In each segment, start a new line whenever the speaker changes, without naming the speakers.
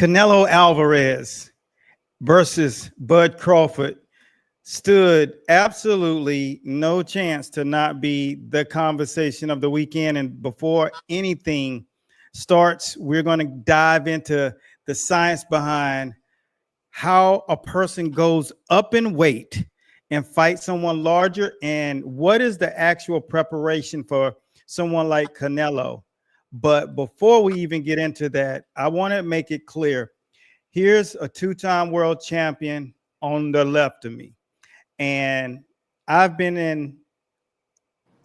Canelo Alvarez versus Bud Crawford stood absolutely no chance to not be the conversation of the weekend. And before anything starts, we're going to dive into the science behind how a person goes up in weight and fight someone larger, and what is the actual preparation for someone like Canelo. But before we even get into that, I want to make it clear. Here's a two-time world champion on the left of me. And I've been in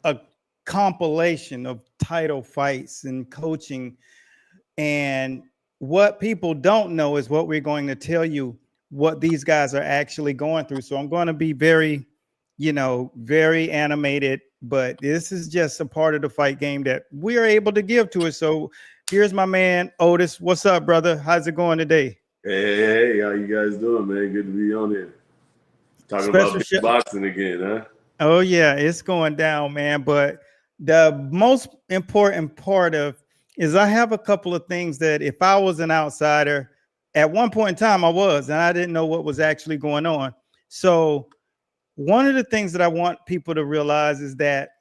a compilation of title fights and coaching. And what people don't know is what we're going to tell you, what these guys are actually going through. So I'm going to be very, very animated, but this is just a part of the fight game that we are able to give to it. So here's my man, Otis. What's up, brother? How's it going today?
Hey, how you guys doing, man? Good to be on here. Talking about big boxing again, huh?
Oh, yeah, it's going down, man. But the most important part of is I have a couple of things that if I was an outsider, at one point in time I was, and I didn't know what was actually going on. So one of the things that I want people to realize is that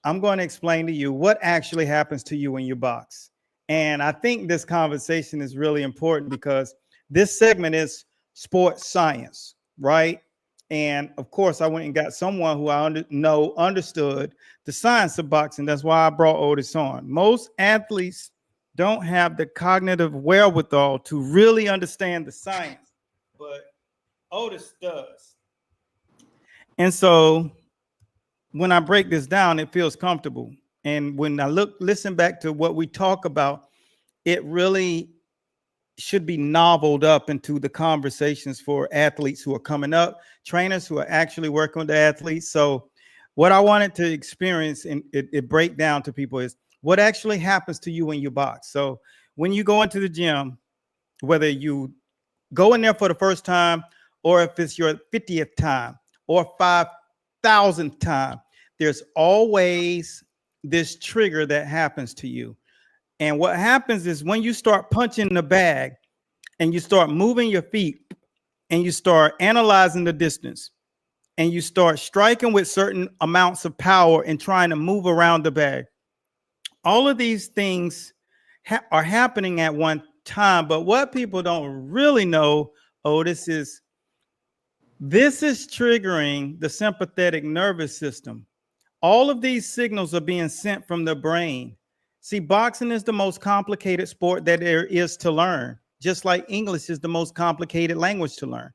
I'm going to explain to you what actually happens to you when you box. And I think this conversation is really important because this segment is sports science, right? And of course, I went and got someone who I understood the science of boxing. That's why I brought Otis on. Most athletes don't have the cognitive wherewithal to really understand the science, but Otis does. And so when I break this down, it feels comfortable. And when I listen back to what we talk about, it really should be noveled up into the conversations for athletes who are coming up, trainers who are actually working with the athletes. So what I wanted to experience and it break down to people is what actually happens to you when you box. So when you go into the gym, whether you go in there for the first time or if it's your 50th time or 5,000th time, there's always this trigger that happens to you. And what happens is when you start punching the bag and you start moving your feet and you start analyzing the distance and you start striking with certain amounts of power and trying to move around the bag, all of these things are happening at one time. But what people don't really know, this is triggering the sympathetic nervous system. All of these signals are being sent from the brain. See, boxing is the most complicated sport that there is to learn, just like English is the most complicated language to learn.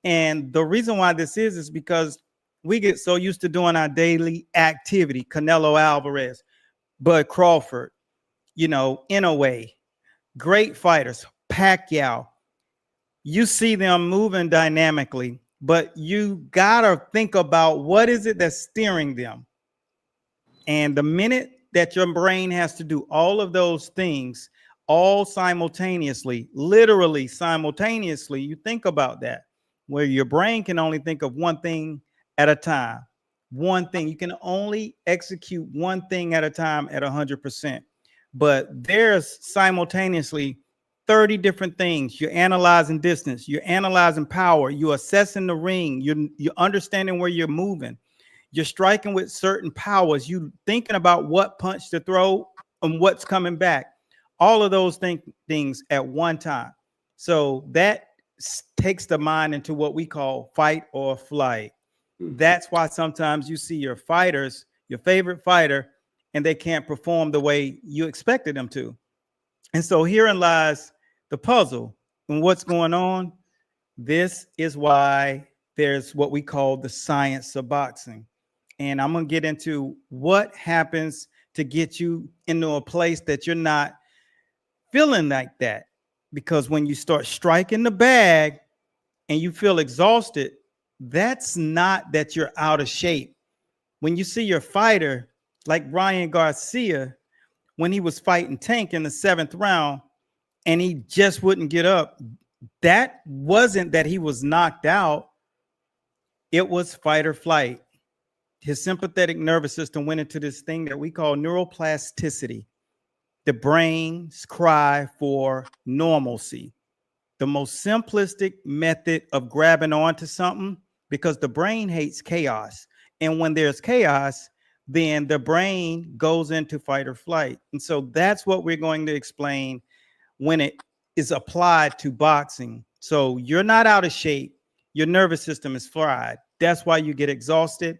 And the reason why this is because we get so used to doing our daily activity. Canelo Alvarez, Bud Crawford, in a way, great fighters, Pacquiao. You see them moving dynamically, but you gotta think about what is it that's steering them. And the minute that your brain has to do all of those things all simultaneously, literally simultaneously, you think about that, where your brain can only think of one thing at a time. One thing, you can only execute one thing at a time at 100%. But there's simultaneously 30 different things. You're analyzing distance, you're analyzing power, you're assessing the ring, you're understanding where you're moving. You're striking with certain powers. You thinking about what punch to throw and what's coming back. All of those things at one time. So that takes the mind into what we call fight or flight. That's why sometimes you see your fighters, your favorite fighter, and they can't perform the way you expected them to. And so herein lies the puzzle. And what's going on? This is why there's what we call the science of boxing. And I'm going to get into what happens to get you into a place that you're not feeling like that. Because when you start striking the bag and you feel exhausted, that's not that you're out of shape. When you see your fighter like Ryan Garcia, when he was fighting Tank in the 7th round and he just wouldn't get up, that wasn't that he was knocked out. It was fight or flight. His sympathetic nervous system went into this thing that we call neuroplasticity, the brain's cry for normalcy. the most simplistic method of grabbing onto something, because the brain hates chaos. And when there's chaos, then the brain goes into fight or flight. And so that's what we're going to explain when it is applied to boxing. So you're not out of shape. Your nervous system is fried. That's why you get exhausted.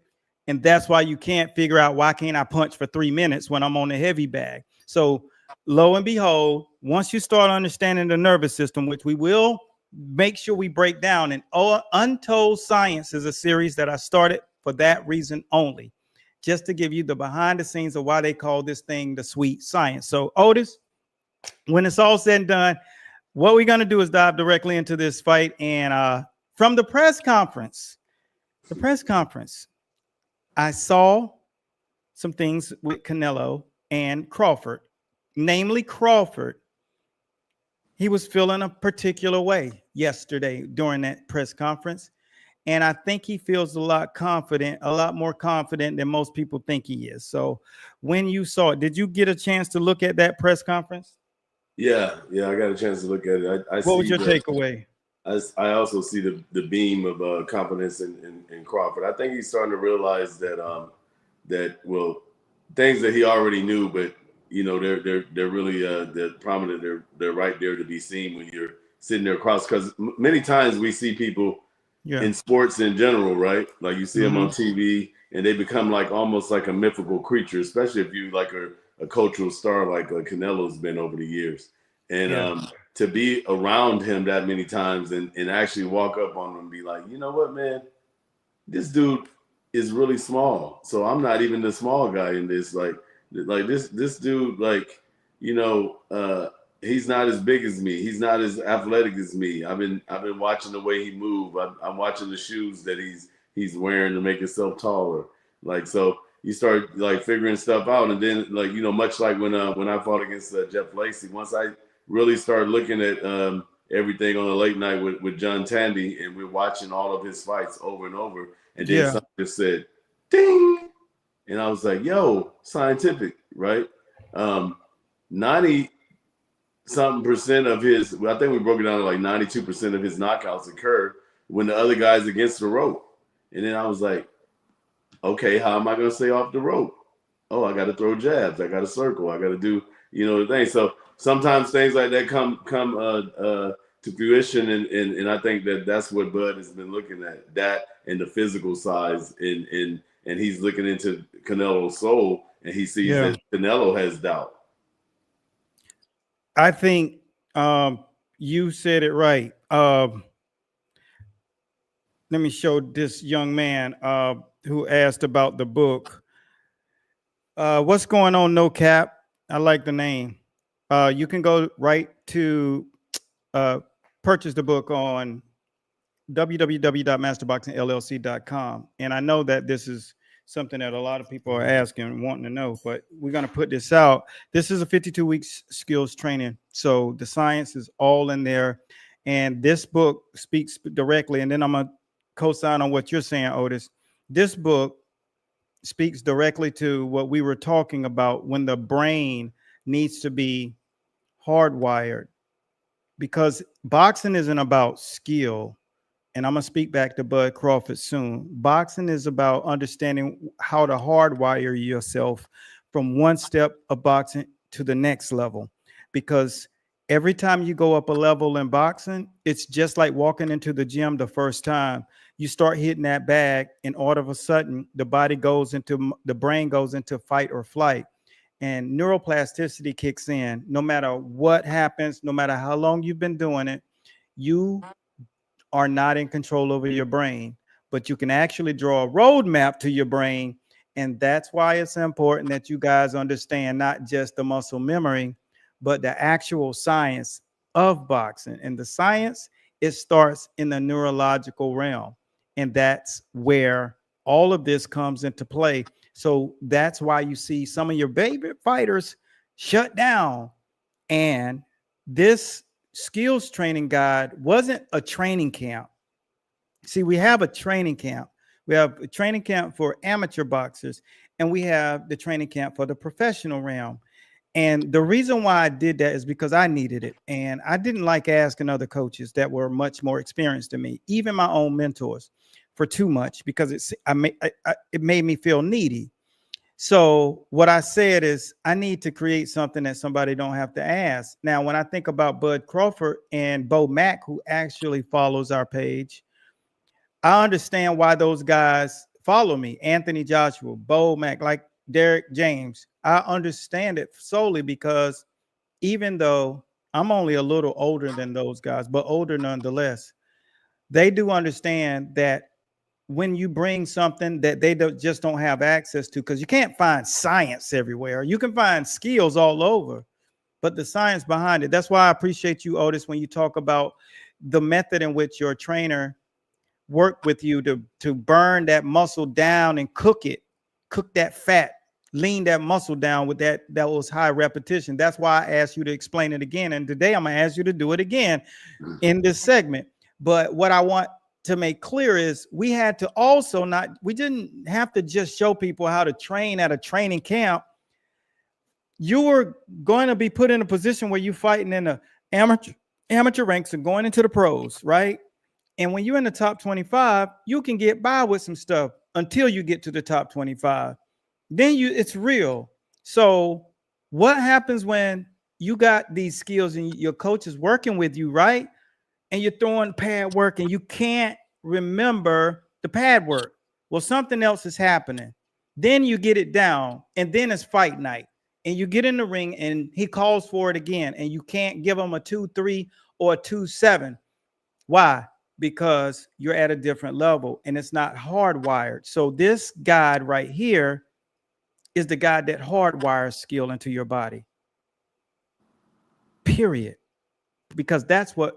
And that's why you can't figure out, why can't I punch for 3 minutes when I'm on the heavy bag? So lo and behold, once you start understanding the nervous system, which we will make sure we break down, and Untold Science is a series that I started for that reason only, just to give you the behind the scenes of why they call this thing the sweet science. So Otis, when it's all said and done, what we're going to do is dive directly into this fight. And from the press conference, I saw some things with Canelo and Crawford, namely Crawford. He was feeling a particular way yesterday during that press conference. And I think he feels a lot more confident than most people think he is. So when you saw it, did you get a chance to look at that press conference?
Yeah, I got a chance to look at it.
What was your takeaway?
I also see the beam of confidence in Crawford. I think he's starting to realize that things that he already knew, but they're really they're prominent. They're right there to be seen when you're sitting there across. Because many times we see people in sports in general, right? Like you see them on TV, and they become like almost like a mythical creature, especially if you like a cultural star like Canelo's been over the years. And to be around him that many times and actually walk up on him and be like, you know what, man, this dude is really small. So I'm not even the small guy in this. Like this dude, like, he's not as big as me. He's not as athletic as me. I've been watching the way he moves. I'm watching the shoes that he's wearing to make himself taller. Like, so you start like figuring stuff out, and then like much like when I fought against Jeff Lacey, once I really started looking at everything on the late night with John Tandy, and we're watching all of his fights over and over, and then something just said, ding, and I was like, yo, scientific, right? 90-something% of his, I think we broke it down to like 92% of his knockouts occur when the other guy's against the rope. And then I was like, okay, how am I going to stay off the rope? Oh, I got to throw jabs. I got to circle. I got to do, the thing. So sometimes things like that come to fruition. And I think that's what Bud has been looking at, that and the physical size. And he's looking into Canelo's soul, and he sees that Canelo has doubt.
I think you said it right. Let me show this young man who asked about the book. What's going on, No Cap? I like the name. You can go right to purchase the book on www.masterboxingllc.com. And I know that this is something that a lot of people are asking and wanting to know, but we're going to put this out. This is a 52-week skills training. So the science is all in there. And this book speaks directly. And then I'm going to co-sign on what you're saying, Otis. This book speaks directly to what we were talking about when the brain needs to be hardwired, because boxing isn't about skill. And I'm going to speak back to Bud Crawford soon. Boxing is about understanding how to hardwire yourself from one step of boxing to the next level. Because every time you go up a level in boxing, it's just like walking into the gym the first time. You start hitting that bag, and all of a sudden, the brain goes into fight or flight. And neuroplasticity kicks in. No matter what happens, no matter how long you've been doing it, you are not in control over your brain, but you can actually draw a roadmap to your brain. And that's why it's important that you guys understand not just the muscle memory, but the actual science of boxing. And the science, it starts in the neurological realm. And that's where all of this comes into play. So that's why you see some of your favorite fighters shut down. And this skills training guide wasn't a training camp. See, we have a training camp. We have a training camp for amateur boxers, and we have the training camp for the professional realm. And the reason why I did that is because I needed it. And I didn't like asking other coaches that were much more experienced than me, even my own mentors, for too much, because it made me feel needy. So what I said is I need to create something that somebody don't have to ask. Now, when I think about Bud Crawford and Bo Mack, who actually follows our page, I understand why those guys follow me. Anthony Joshua, Bo Mack, like Derek James. I understand it solely because even though I'm only a little older than those guys, but older nonetheless, they do understand that when you bring something that they just don't have access to, because you can't find science everywhere. You can find skills all over, but the science behind it. That's why I appreciate you, Otis, when you talk about the method in which your trainer worked with you to burn that muscle down and cook that fat, lean that muscle down with those high repetition. That's why I asked you to explain it again. And today I'm going to ask you to do it again in this segment. But what I want to make clear is we didn't have to just show people how to train at a training camp. You were going to be put in a position where you're fighting in the amateur ranks and going into the pros, right? And when you're in the top 25, you can get by with some stuff until you get to the top 25. Then it's real. So what happens when you got these skills and your coach is working with you, right? And you're throwing pad work and you can't remember the pad work. Well, something else is happening. Then you get it down and then it's fight night and you get in the ring and he calls for it again and you can't give him a 2-3 or a 2-7. Why? Because you're at a different level and it's not hardwired. So this guide right here is the guide that hardwires skill into your body. Period. Because that's what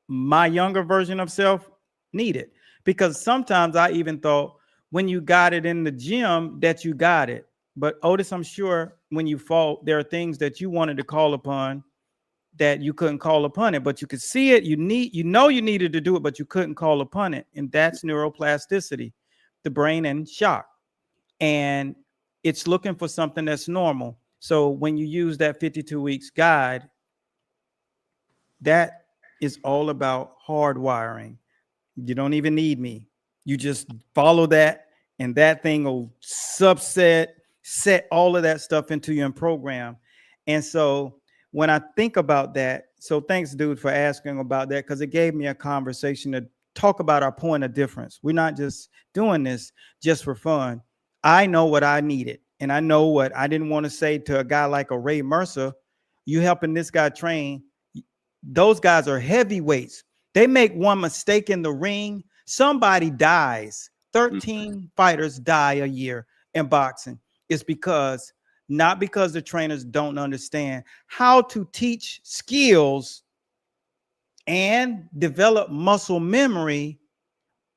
my younger version of self needed. Because sometimes I even thought when you got it in the gym that you got it. But Otis, I'm sure when you fought, there are things that you wanted to call upon that you couldn't call upon it, but you could see it. You needed to do it, but you couldn't call upon it. And that's neuroplasticity, the brain in shock. And it's looking for something that's normal. So when you use that 52 weeks guide, that is all about hardwiring. You don't even need me. You just follow that and that thing will set all of that stuff into your program. And so when I think about that, so thanks, dude, for asking about that, because it gave me a conversation to talk about our point of difference. We're not just doing this just for fun. I know what I needed, and I know what I didn't want to say to a guy like a Ray Mercer. You helping this guy train. Those guys are heavyweights. They make one mistake in the ring, somebody dies. 13 fighters die a year in boxing. It's not because the trainers don't understand how to teach skills and develop muscle memory.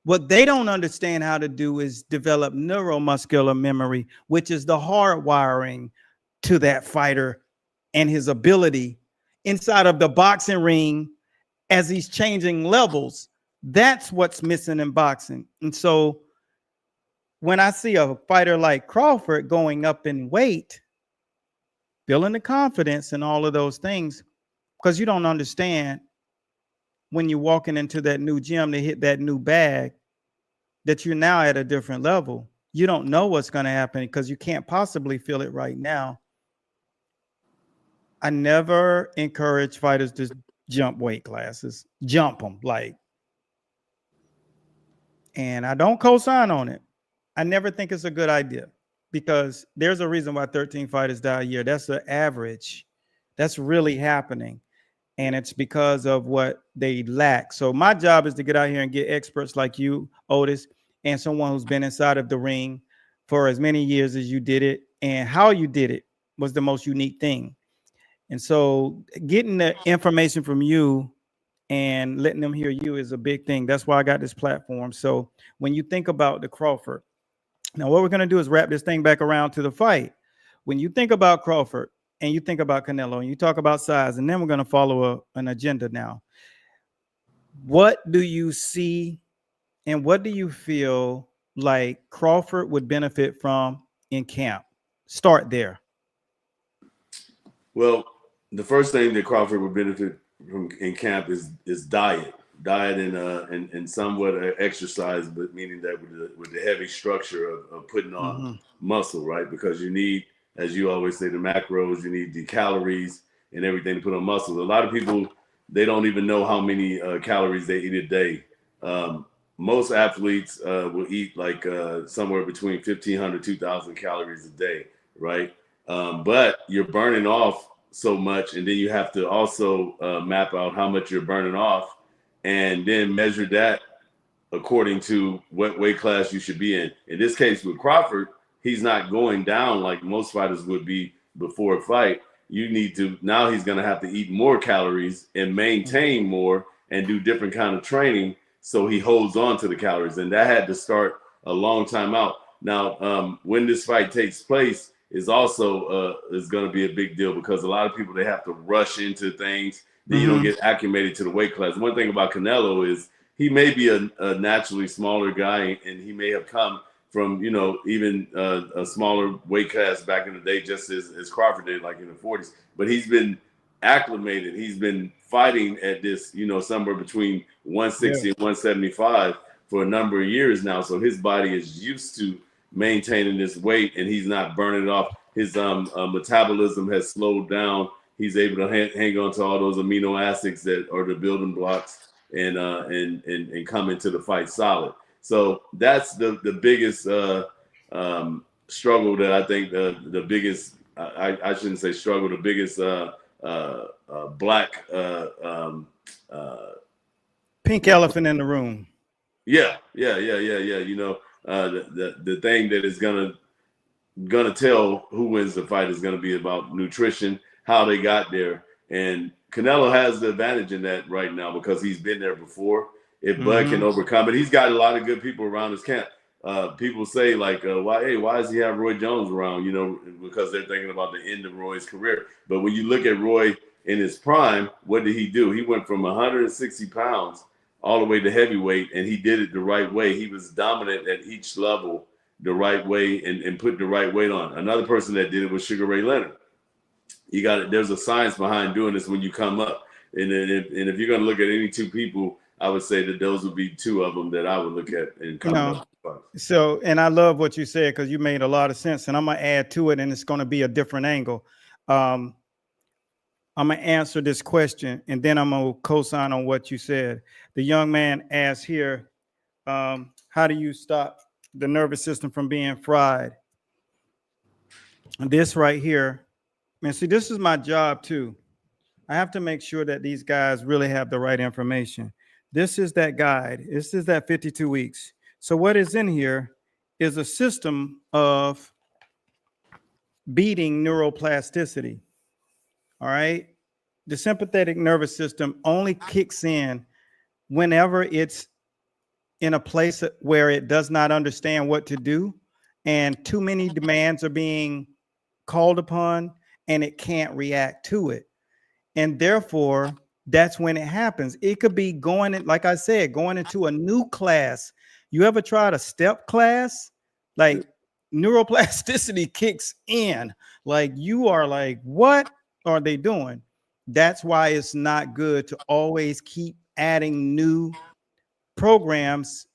What they don't understand how to do is develop neuromuscular memory, which is the hardwiring to that fighter and his ability inside of the boxing ring as he's changing levels. That's what's missing in boxing. And so when I see a fighter like Crawford going up in weight, building the confidence and all of those things, because you don't understand when you're walking into that new gym to hit that new bag that you're now at a different level. You don't know what's going to happen because you can't possibly feel it right now. I never encourage fighters to jump weight classes, jump them and I don't co-sign on it. I never think it's a good idea because there's a reason why 13 fighters die a year. That's the average. That's really happening. And it's because of what they lack. So my job is to get out here and get experts like you, Otis, and someone who's been inside of the ring for as many years as you did it, and how you did it was the most unique thing. And so getting the information from you and letting them hear you is a big thing. That's why I got this platform. So when you think about the Crawford, now what we're going to do is wrap this thing back around to the fight. When you think about Crawford and you think about Canelo and you talk about size, and then we're going to follow an agenda now. What do you see and what do you feel like Crawford would benefit from in camp? Start there.
Well, the first thing that Crawford would benefit from in camp is diet and somewhat exercise, but meaning that with the heavy structure of putting on muscle, right? Because you need, as you always say, the macros, you need the calories and everything to put on muscle. A lot of people, they don't even know how many calories they eat a day. Most athletes will eat like somewhere between 1,500, 2,000 calories a day, right? But you're burning off so much, and then you have to also map out how much you're burning off, and then measure that according to what weight class you should be in. In this case with Crawford, he's not going down like most fighters would be before a fight. You need to, now he's going to have to eat more calories and maintain more and do different kind of training so he holds on to the calories. And that had to start a long time out. Now, when this fight takes place is also is going to be a big deal because a lot of people, they have to rush into things. Then you don't get acclimated to the weight class. One thing about Canelo is he may be a naturally smaller guy, and he may have come from, you know, even a smaller weight class back in the day, just as Crawford did, like in the 40s. But he's been acclimated. He's been fighting at this, you know, somewhere between 160 and 175 for a number of years now. So his body is used to maintaining this weight, and he's not burning it off. His metabolism has slowed down. He's able to hang on to all those amino acids that are the building blocks and come into the fight solid. So that's the biggest struggle that I think the biggest I shouldn't say struggle, the biggest black
pink elephant in the room.
Yeah. You know, the thing that is gonna tell who wins the fight is gonna be about nutrition, how they got there, and Canelo has the advantage in that right now because he's been there before. If Bud can overcome it, he's got a lot of good people around his camp. People say like, why does he have Roy Jones around? You know, because they're thinking about the end of Roy's career. But when you look at Roy in his prime, what did he do? He went from 160 pounds all the way to heavyweight, and he did it the right way. He was dominant at each level the right way and put the right weight on. Another person that did it was Sugar Ray Leonard. You got it. There's a science behind doing this when you come up. And if you're going to look at any two people, I would say that those would be two of them that I would look at and come up.
So, and I love what you said because you made a lot of sense, and I'm going to add to it, and it's going to be a different angle. I'm going to answer this question, and then I'm going to co-sign on what you said. The young man asked here, how do you stop the nervous system from being fried? And this right here, man, see, this is my job too. I have to make sure that these guys really have the right information. This is that guide. This is that 52 weeks. So what is in here is a system of beating neuroplasticity. All right. The sympathetic nervous system only kicks in whenever it's in a place where it does not understand what to do and too many demands are being called upon and it can't react to it. And therefore, that's when it happens. It could be going in, like I said, going into a new class. You ever tried a step class? Like neuroplasticity kicks in. Like you are like, what are they doing? That's why it's not good to always keep adding new programs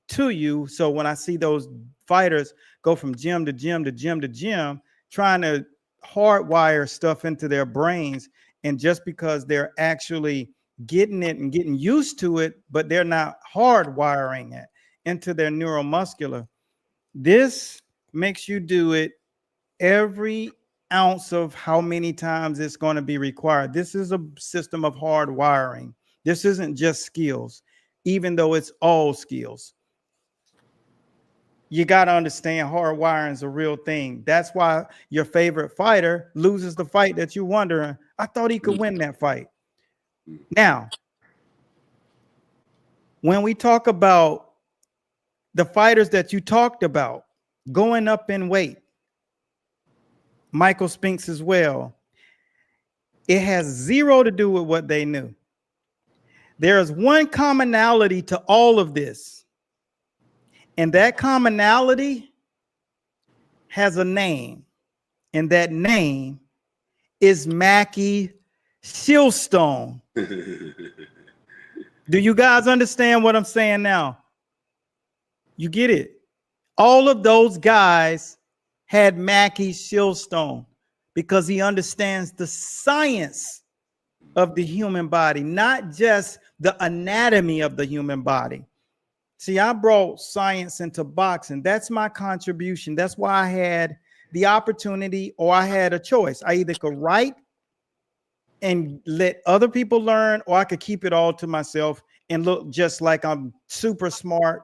to you. So when I see those fighters go from gym to gym to gym to gym, trying to hardwire stuff into their brains, and just because they're actually getting it and getting used to it, but they're not hardwiring it into their neuromuscular, this makes you do it every ounce of how many times it's going to be required. This is a system of hardwiring. This isn't just skills, even though it's all skills. You got to understand hardwiring is a real thing. That's why your favorite fighter loses the fight that you're wondering, I thought he could win that fight. Now, when we talk about the fighters that you talked about going up in weight, Michael Spinks as well, it has zero to do with what they knew. There is one commonality to all of this, and that commonality has a name, and that name is Mackie Shieldstone. Do you guys understand what I'm saying now? You get it? All of those guys had Mackie Shieldstone because he understands the science of the human body, not just the anatomy of the human body. See, I brought science into boxing. That's my contribution. That's why I had the opportunity, or I had a choice. I either could write and let other people learn, or I could keep it all to myself and look just like I'm super smart.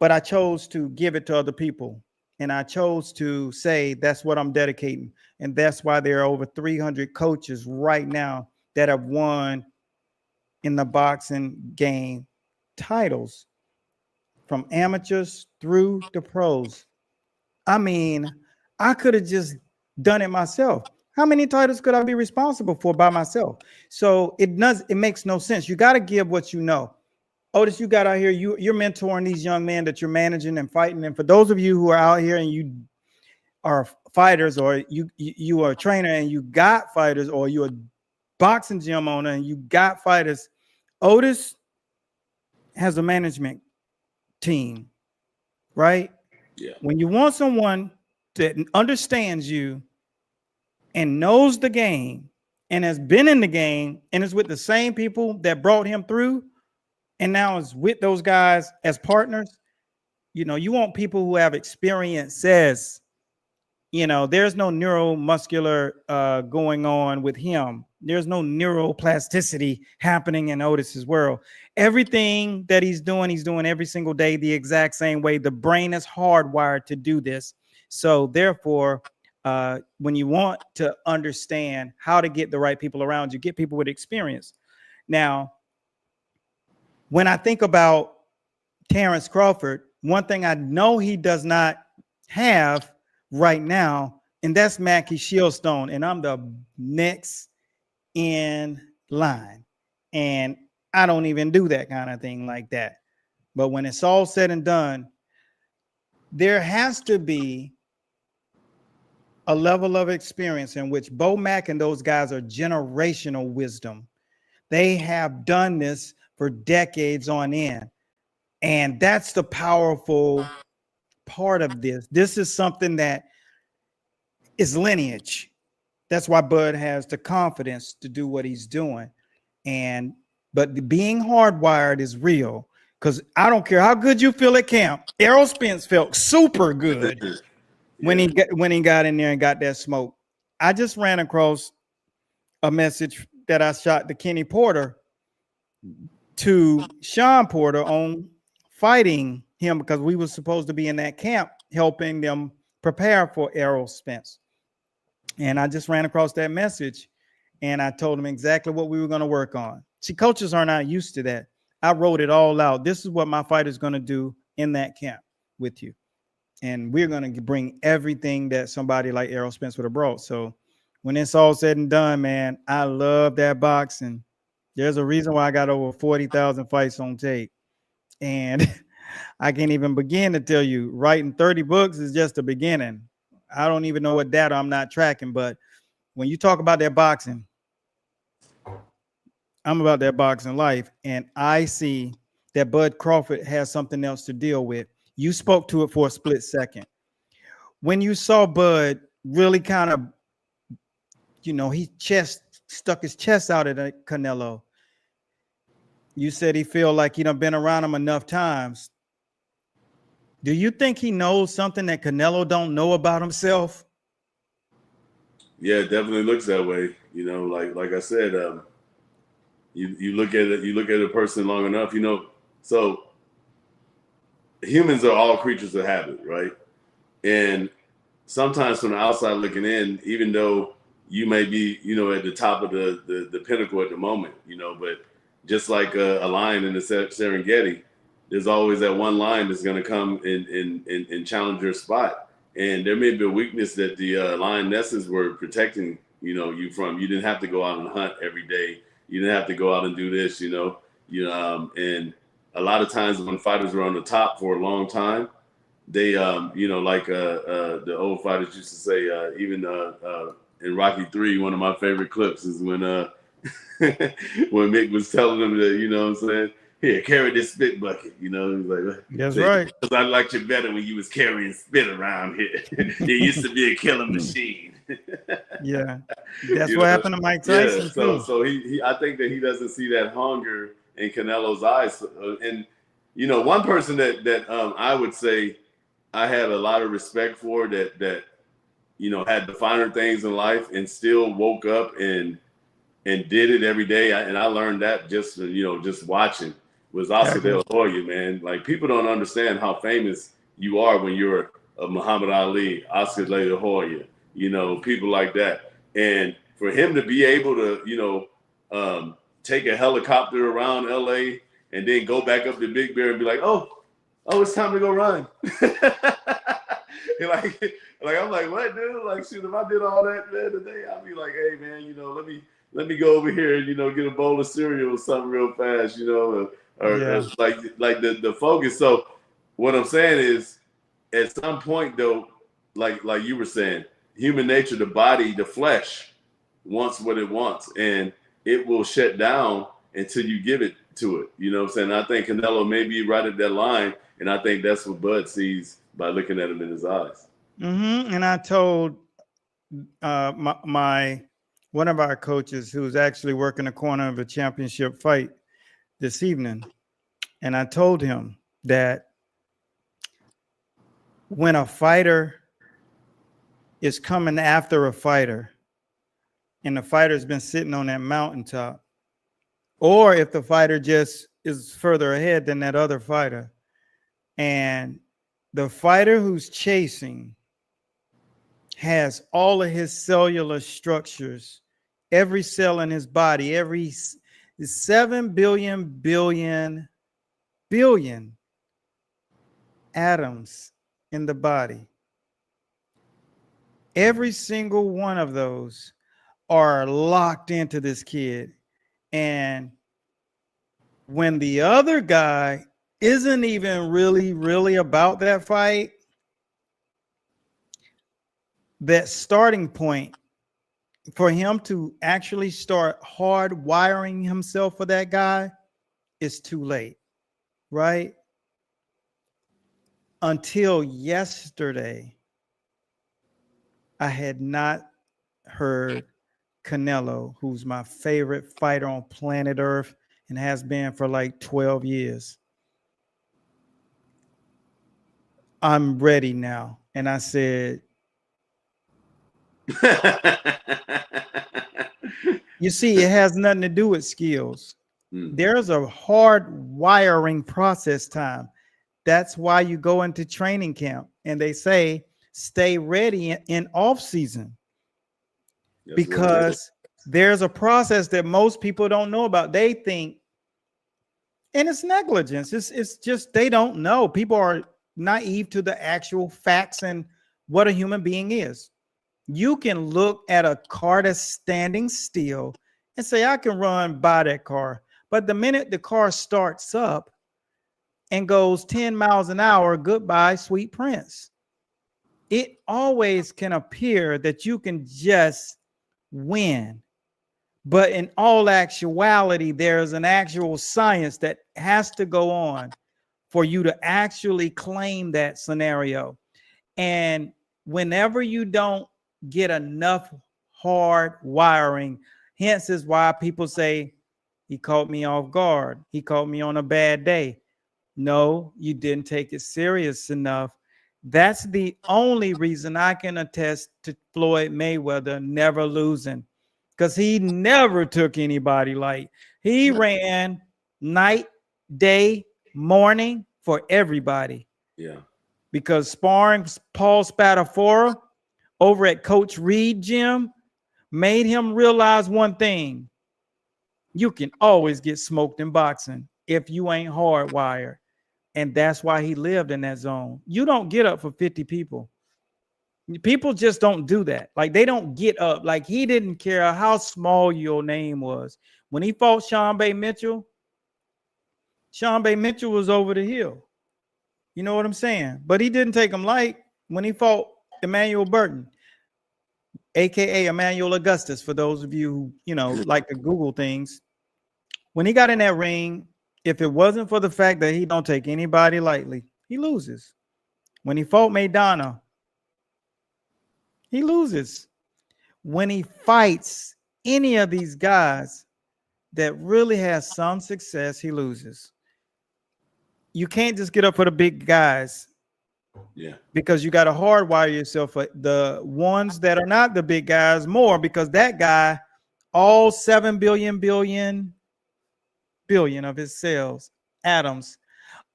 But I chose to give it to other people. And I chose to say that's what I'm dedicating. And that's why there are over 300 coaches right now that have won in the boxing game titles, from amateurs through the pros. I mean, I could have just done it myself. How many titles could I be responsible for by myself? So it makes no sense. You got to give what you know. Otis, you got out here, you're mentoring these young men that you're managing and fighting. And for those of you who are out here and you are fighters, or you are a trainer and you got fighters, or you're a boxing gym owner and you got fighters, Otis has a management team, right?
Yeah.
When you want someone that understands you and knows the game and has been in the game and is with the same people that brought him through, and now is with those guys as partners, you know, you want people who have experiences. You know, there's no neuromuscular going on with him. There's no neuroplasticity happening in Otis's world. Everything that he's doing every single day the exact same way. The brain is hardwired to do this. So therefore, when you want to understand how to get the right people around you, get people with experience. Now, when I think about Terrence Crawford, one thing I know he does not have right now, and that's Mackie Shieldstone, and I'm the next in line. And I don't even do that kind of thing like that. But when it's all said and done, there has to be a level of experience in which Bo Mack and those guys are generational wisdom. They have done this for decades on end. And that's the powerful part of this. This is something that is lineage. That's why Bud has the confidence to do what he's doing. But being hardwired is real, because I don't care how good you feel at camp. Errol Spence felt super good when he got in there and got that smoke. I just ran across a message that I shot to Kenny Porter to Sean Porter on fighting him, because we were supposed to be in that camp helping them prepare for Errol Spence. And I just ran across that message and I told him exactly what we were going to work on. See, coaches are not used to that. I wrote it all out. This is what my fighter is going to do in that camp with you. And we're going to bring everything that somebody like Errol Spence would have brought. So when it's all said and done, man, I love that boxing. There's a reason why I got over 40,000 fights on tape. And I can't even begin to tell you, writing 30 books is just the beginning. I don't even know what data I'm not tracking, but when you talk about that boxing, I'm about that boxing life. And I see that Bud Crawford has something else to deal with. You spoke to it for a split second. When you saw Bud really kind of, you know, he stuck his chest out at Canelo. You said he feel like he done been around him enough times. Do you think he knows something that Canelo don't know about himself?
Yeah, it definitely looks that way. You know, like I said, you look at it, you look at a person long enough, you know. So humans are all creatures of habit, right? And sometimes from the outside looking in, even though you may be, you know, at the top of the pinnacle at the moment, you know, but just like a lion in the Serengeti, there's always that one lion that's going to come and challenge your spot. And there may be a weakness that the lionesses were protecting, you know, you from. You didn't have to go out and hunt every day. You didn't have to go out and do this, you know. And a lot of times when fighters were on the top for a long time, they, you know, like the old fighters used to say, even in Rocky 3, one of my favorite clips is when when Mick was telling him that, you know what I'm saying, here, carry this spit bucket. You know, he was like,
that's right.
Because I liked you better when you was carrying spit around here. You used to be a killing machine.
Yeah, that's
You
what
know?
happened to Mike Tyson too.
So he I think that he doesn't see that hunger in Canelo's eyes. And you know, one person that I would say I had a lot of respect for that you know had the finer things in life and still woke up and did it every day. And I learned that just just watching was Oscar De La Hoya, man. Like people don't understand how famous you are when you're a Muhammad Ali, Oscar De La Hoya, you know, people like that. And for him to be able to, take a helicopter around LA and then go back up to Big Bear and be like, oh, it's time to go run. like I'm like, what, dude? Like, shoot, if I did all that, man, today, I'd be like, hey, man, you know, let me go over here and, you know, get a bowl of cereal or something real fast, you know, or like the focus. So what I'm saying is, at some point though, like you were saying, human nature, the body, the flesh wants what it wants, and it will shut down until you give it to it. You know what I'm saying? I think Canelo may be right at that line, and I think that's what Bud sees by looking at him in his eyes.
And I told my one of our coaches who's actually working the corner of a championship fight this evening, and I told him that when a fighter is coming after a fighter and the fighter's been sitting on that mountaintop, or if the fighter just is further ahead than that other fighter, and the fighter who's chasing has all of his cellular structures, every cell in his body, every 7 billion atoms in the body. Every single one of those are locked into this kid. And when the other guy isn't even really about that fight, that starting point for him to actually start hardwiring himself for that guy is too late, right? Until yesterday, I had not heard Canelo, who's my favorite fighter on planet Earth and has been for like 12 years. I'm ready now. And I said, you see, it has nothing to do with skills. There's a hard wiring process time. That's why you go into training camp and they say, stay ready in off season. Because there's a process that most people don't know about. They think, and it's negligence. It's just, they don't know. People are naive to the actual facts and what a human being is. You can look at a car that's standing still and say, I can run by that car. But the minute the car starts up and goes 10 miles an hour, goodbye, sweet prince. It always can appear that you can just win. But in all actuality, there's an actual science that has to go on for you to actually claim that scenario. And whenever you don't get enough hard wiring, hence is why people say, he caught me off guard. He caught me on a bad day. No, you didn't take it serious enough. That's the only reason I can attest to Floyd Mayweather never losing, because he never took anybody light. He ran night, day, morning for everybody.
Yeah.
Because sparring Paul Spadafora over at Coach Reed gym made him realize one thing. You can always get smoked in boxing if you ain't hardwired. And that's why he lived in that zone. You don't get up for 50 people. People just don't do that. Like, they don't get up. Like, he didn't care how small your name was. When he fought Sean Bay Mitchell was over the hill. You know what I'm saying? But he didn't take him light when he fought Emmanuel Burton. aka Emmanuel Augustus, for those of you who, like to Google things. When he got in that ring, if it wasn't for the fact that he don't take anybody lightly, he loses. When he fought Maidana, he loses. When he fights any of these guys that really has some success, he loses. You can't just get up for the big guys.
Yeah.
Because you got to hardwire yourself for the ones that are not the big guys more, because that guy, all 7 billion of his cells, atoms,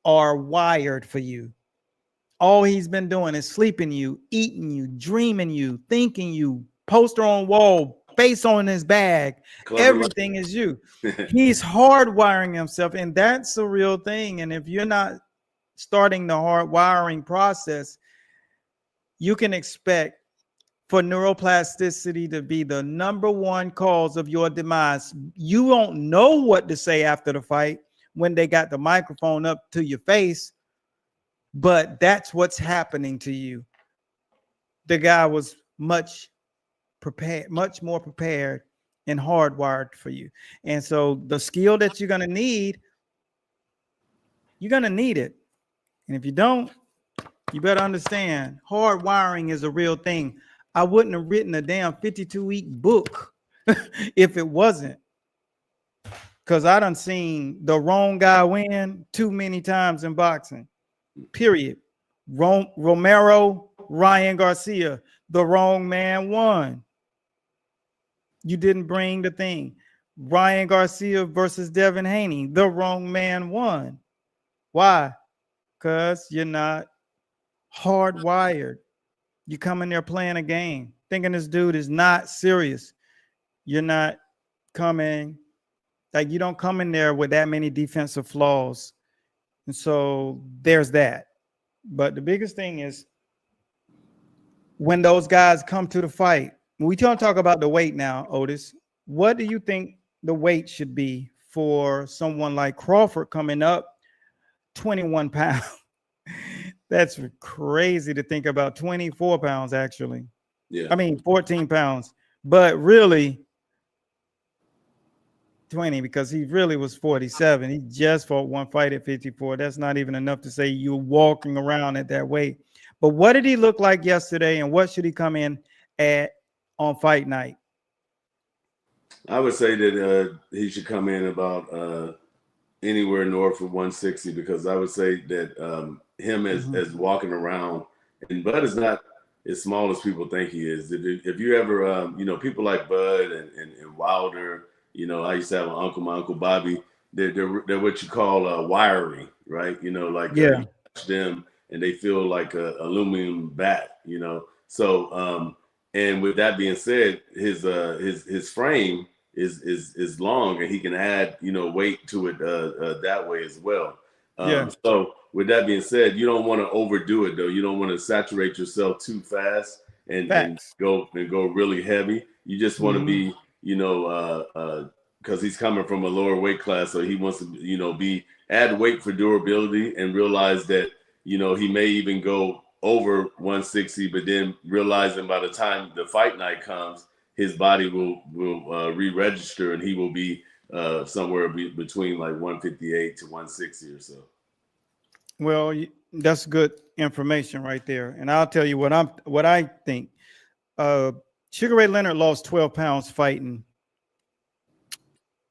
are wired for you. All he's been doing is sleeping you, eating you, dreaming you, thinking you, poster on wall, face on his bag. Clever. Everything is you. He's hardwiring himself, and that's a real thing. And if you're not starting the hardwiring process, you can expect for neuroplasticity to be the #1 cause of your demise. You won't know what to say after the fight when they got the microphone up to your face, but that's what's happening to you. The guy was much more prepared and hardwired for you. And so the skill that you're going to need it. And if you don't, you better understand hardwiring is a real thing. I wouldn't have written a damn 52-week book if it wasn't. Because I done seen the wrong guy win too many times in boxing. Period. Romero, Ryan Garcia, the wrong man won. You didn't bring the thing. Ryan Garcia versus Devin Haney, the wrong man won. Why? Because you're not hardwired. You come in there playing a game, thinking this dude is not serious. You're not coming, like you don't come in there with that many defensive flaws. And so there's that. But the biggest thing is when those guys come to the fight, we don't talk about the weight now, Otis. What do you think the weight should be for someone like Crawford coming up 21 pounds? That's crazy to think about. 24 pounds, actually.
Yeah.
I mean, 14 pounds, but really 20, because he really was 47. He just fought one fight at 54. That's not even enough to say you're walking around at that weight. But what did he look like yesterday, and what should he come in at on fight night?
I would say that he should come in about anywhere north of 160, because I would say that him as walking around, and Bud is not as small as people think he is. If you ever, people like Bud and Wilder, I used to have my uncle Bobby. They're what you call wiry, right? You touch them and they feel like a aluminum bat, So and with that being said, his frame is long, and he can add weight to it that way as well. So with that being said, you don't want to overdo it though. You don't want to saturate yourself too fast and go really heavy. You just want to be because he's coming from a lower weight class, so he wants to add weight for durability, and realize that he may even go over 160, but then realizing by the time the fight night comes, his body will re-register, and he will be somewhere between like 158 to 160 or so.
Well, that's good information right there. And I'll tell you what I think. Sugar Ray Leonard lost 12 pounds fighting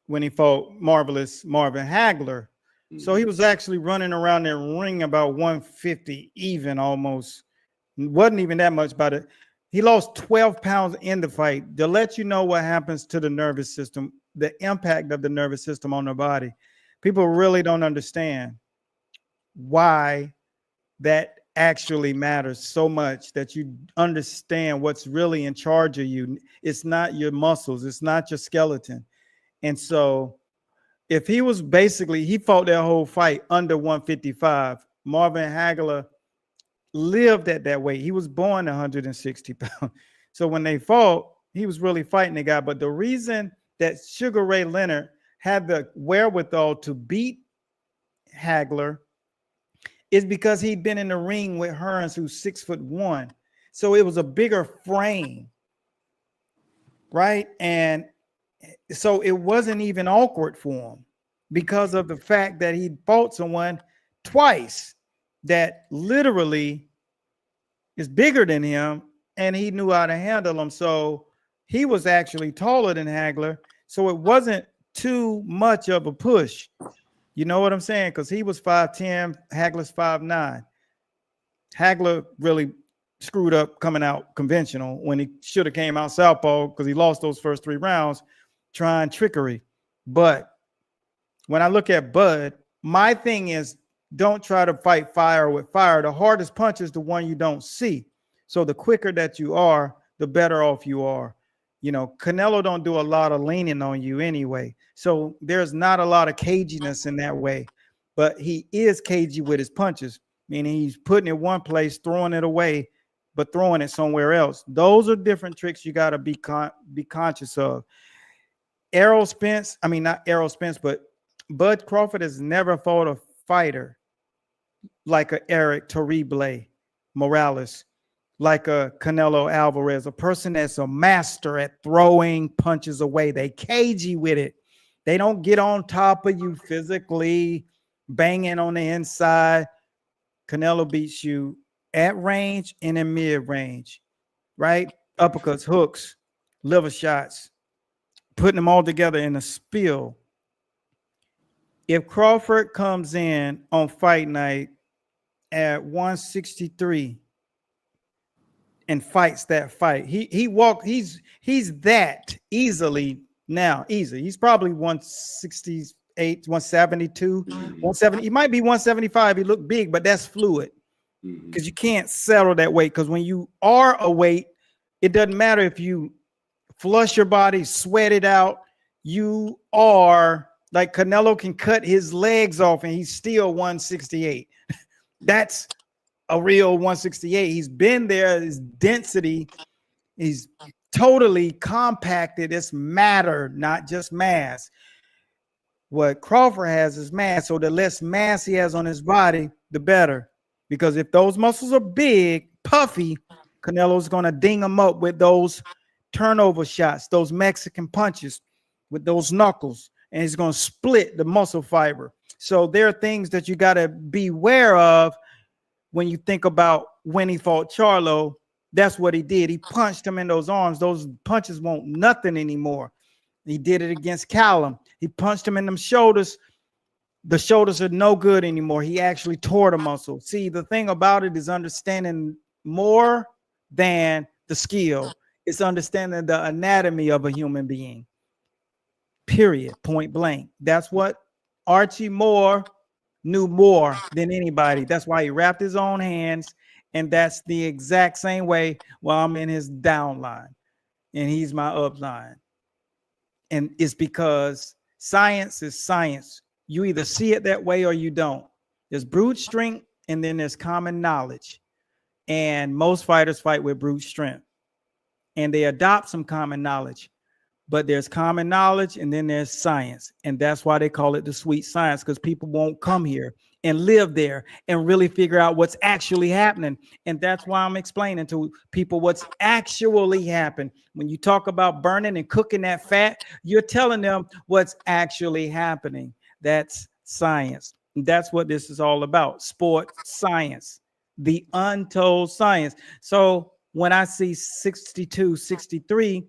when he fought Marvelous Marvin Hagler. So he was actually running around that ring about 150 even, almost. Wasn't even that much about it. He lost 12 pounds in the fight. To let you know what happens to the nervous system, the impact of the nervous system on the body. People really don't understand why that actually matters so much, that you understand what's really in charge of you. It's not your muscles. It's not your skeleton. And so if he was he fought that whole fight under 155. Marvin Hagler lived at that weight. He was born 160 pounds. So when they fought, he was really fighting the guy. But the reason that Sugar Ray Leonard had the wherewithal to beat Hagler is because he'd been in the ring with Hearns, who's 6'1". So it was a bigger frame. right? And so it wasn't even awkward for him because of the fact that he fought someone twice that literally is bigger than him, and he knew how to handle them. So he was actually taller than Hagler, so it wasn't too much of a push. You know what I'm saying? Because he was 5'10", Hagler's 5'9". Hagler really screwed up coming out conventional when he should have came out southpaw because he lost those first 3 rounds trying trickery. But when I look at Bud, my thing is don't try to fight fire with fire. The hardest punch is the one you don't see. So the quicker that you are, the better off you are. You know, Canelo don't do a lot of leaning on you anyway. So there's not a lot of caginess in that way. But he is cagey with his punches, meaning he's putting it one place, throwing it away, but throwing it somewhere else. Those are different tricks you got to be conscious of. Errol Spence, I mean, not Errol Spence, but Bud Crawford has never fought a fighter like a Eric Torrible Morales, like a Canelo Alvarez, a person that's a master at throwing punches away. They cagey with it. They don't get on top of you physically, banging on the inside. Canelo beats you at range and in mid-range, right? Uppercuts, hooks, liver shots, putting them all together in a spill. If Crawford comes in on fight night at 163 and fights that fight, he's that easily now, easy. He's probably 168, 172, 170. He might be 175. He looked big, but that's fluid because you can't settle that weight. Because when you are a weight, it doesn't matter if you flush your body, sweat it out. You are like Canelo can cut his legs off and he's still 168. That's a real 168. He's been there. His density, he's totally compacted. It's matter, not just mass. What Crawford has is mass. So the less mass he has on his body, the better. Because if those muscles are big, puffy, Canelo's going to ding them up with those turnover shots, those Mexican punches with those knuckles, and he's going to split the muscle fiber. So there are things that you got to be aware of when you think about when he fought Charlo. That's what he did. He punched him in those arms. Those punches won't nothing anymore. He did it against Callum. He punched him in them shoulders. The shoulders are no good anymore. He actually tore the muscle. See, the thing about it is understanding more than the skill. It's understanding the anatomy of a human being. Period. Point blank. That's what Archie Moore knew more than anybody. That's why he wrapped his own hands. And that's the exact same way while I'm in his down line and he's my up line. And it's because science is science. You either see it that way or you don't. There's brute strength and then there's common knowledge. And most fighters fight with brute strength. And they adopt some common knowledge. But there's common knowledge and then there's science. And that's why they call it the sweet science, because people won't come here and live there and really figure out what's actually happening. And that's why I'm explaining to people what's actually happened. When you talk about burning and cooking that fat, you're telling them what's actually happening. That's science. And that's what this is all about. Sport science, the untold science. So when I see 62, 63,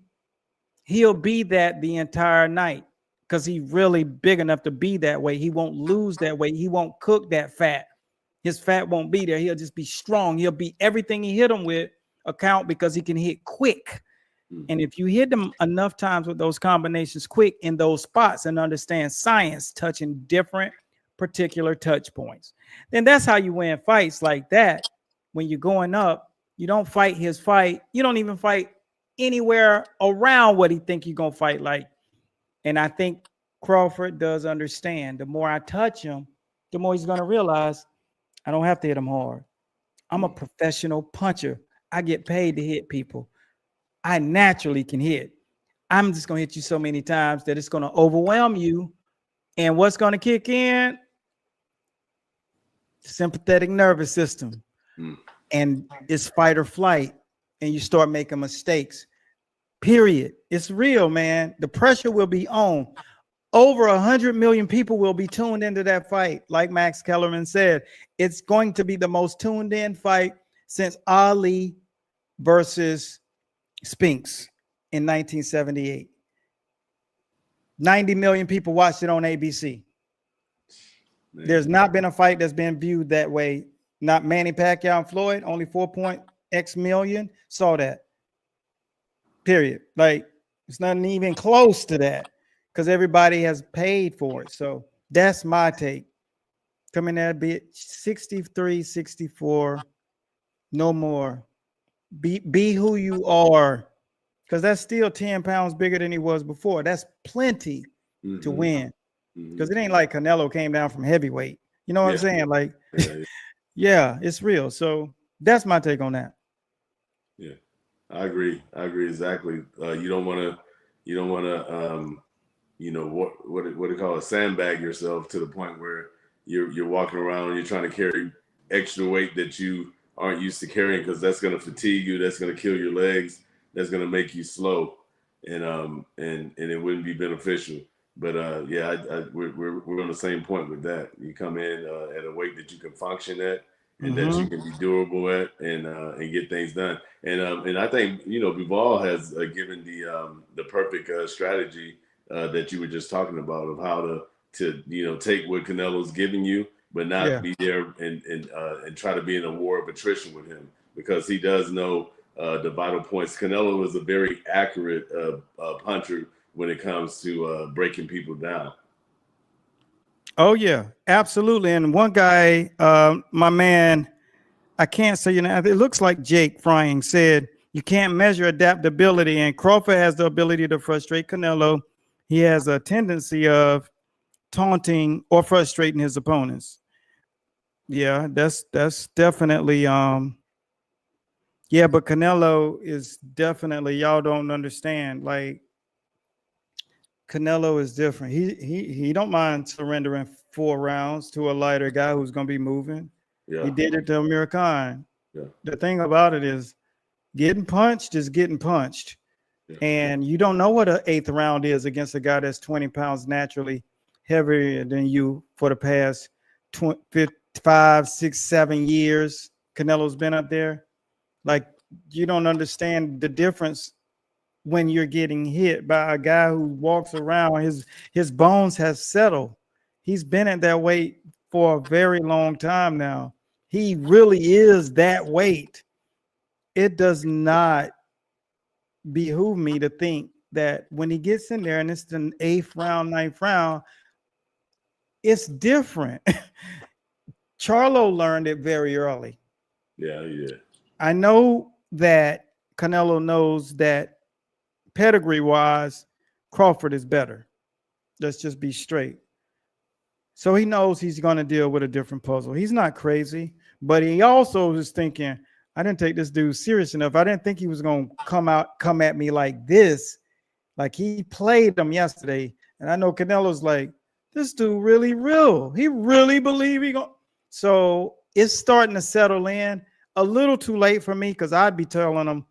he'll be that the entire night because he's really big enough to be that way. He won't lose that weight. He won't cook that fat. His fat won't be there. He'll just be strong. He'll be everything he hit him with account because he can hit quick. And if you hit them enough times with those combinations quick in those spots and understand science, touching different particular touch points, then that's how you win fights like that. When you're going up, you don't fight his fight. You don't even fight anywhere around what he think you're going to fight like. And I think Crawford does understand. The more I touch him, the more he's going to realize I don't have to hit him hard. I'm a professional puncher. I get paid to hit people. I naturally can hit. I'm just going to hit you so many times that it's going to overwhelm you. And what's going to kick in? Sympathetic nervous system. And it's fight or flight. And you start making mistakes. Period. It's real, man. The pressure will be on. Over 100 million people will be tuned into that fight. Like Max Kellerman said, it's going to be the most tuned in fight since Ali versus Spinks in 1978. 90 million people watched it on ABC. Man. There's not been a fight that's been viewed that way. Not Manny Pacquiao and Floyd, only 4.x million saw that. Period. Like, it's not even close to that because everybody has paid for it. So that's my take. Coming at be 63, 64, no more. Be who you are, because that's still 10 pounds bigger than he was before. That's plenty to win. Because it ain't like Canelo came down from heavyweight. You know what I'm saying? Like, yeah, it's real. So that's my take on that.
Yeah, I agree. I agree exactly. You don't want to, you know, what do you call it? Sandbag yourself to the point where you're walking around and you're trying to carry extra weight that you aren't used to carrying, because that's going to fatigue you. That's going to kill your legs. That's going to make you slow, and it wouldn't be beneficial. But we're on the same point with that. You come in at a weight that you can function at, and that you can be durable at, and get things done. And I think, you know, Bivol has given the perfect strategy that you were just talking about, of how to you know, take what Canelo's giving you, but not be there and try to be in a war of attrition with him, because he does know the vital points. Canelo is a very accurate puncher when it comes to breaking people down.
Oh yeah, absolutely. And one guy, my man, I can't say, you know, it looks like Jake Frying said, you can't measure adaptability, and Crawford has the ability to frustrate Canelo. He has a tendency of taunting or frustrating his opponents. Yeah, that's definitely yeah, but Canelo is definitely, y'all don't understand, like, Canelo is different. He don't mind surrendering 4 rounds to a lighter guy who's going to be moving. Yeah. He did it to Amir Khan. Yeah. The thing about it is, getting punched is getting punched. Yeah. And you don't know what an 8th round is against a guy that's 20 pounds naturally heavier than you for the past 5, 6, 7 years. Canelo's been up there. Like, you don't understand the difference when you're getting hit by a guy who walks around, his bones have settled. He's been at that weight for a very long time now. He really is that weight. It does not behoove me to think that when he gets in there and it's the 8th round, 9th round, it's different. Charlo learned it very early.
Yeah.
I know that Canelo knows that pedigree-wise, Crawford is better. Let's just be straight. So he knows he's going to deal with a different puzzle. He's not crazy, but he also is thinking, I didn't take this dude serious enough. I didn't think he was going to come at me like this. Like, he played him yesterday. And I know Canelo's like, this dude really real. He really believe he going. So it's starting to settle in. A little too late for me, because I'd be telling him,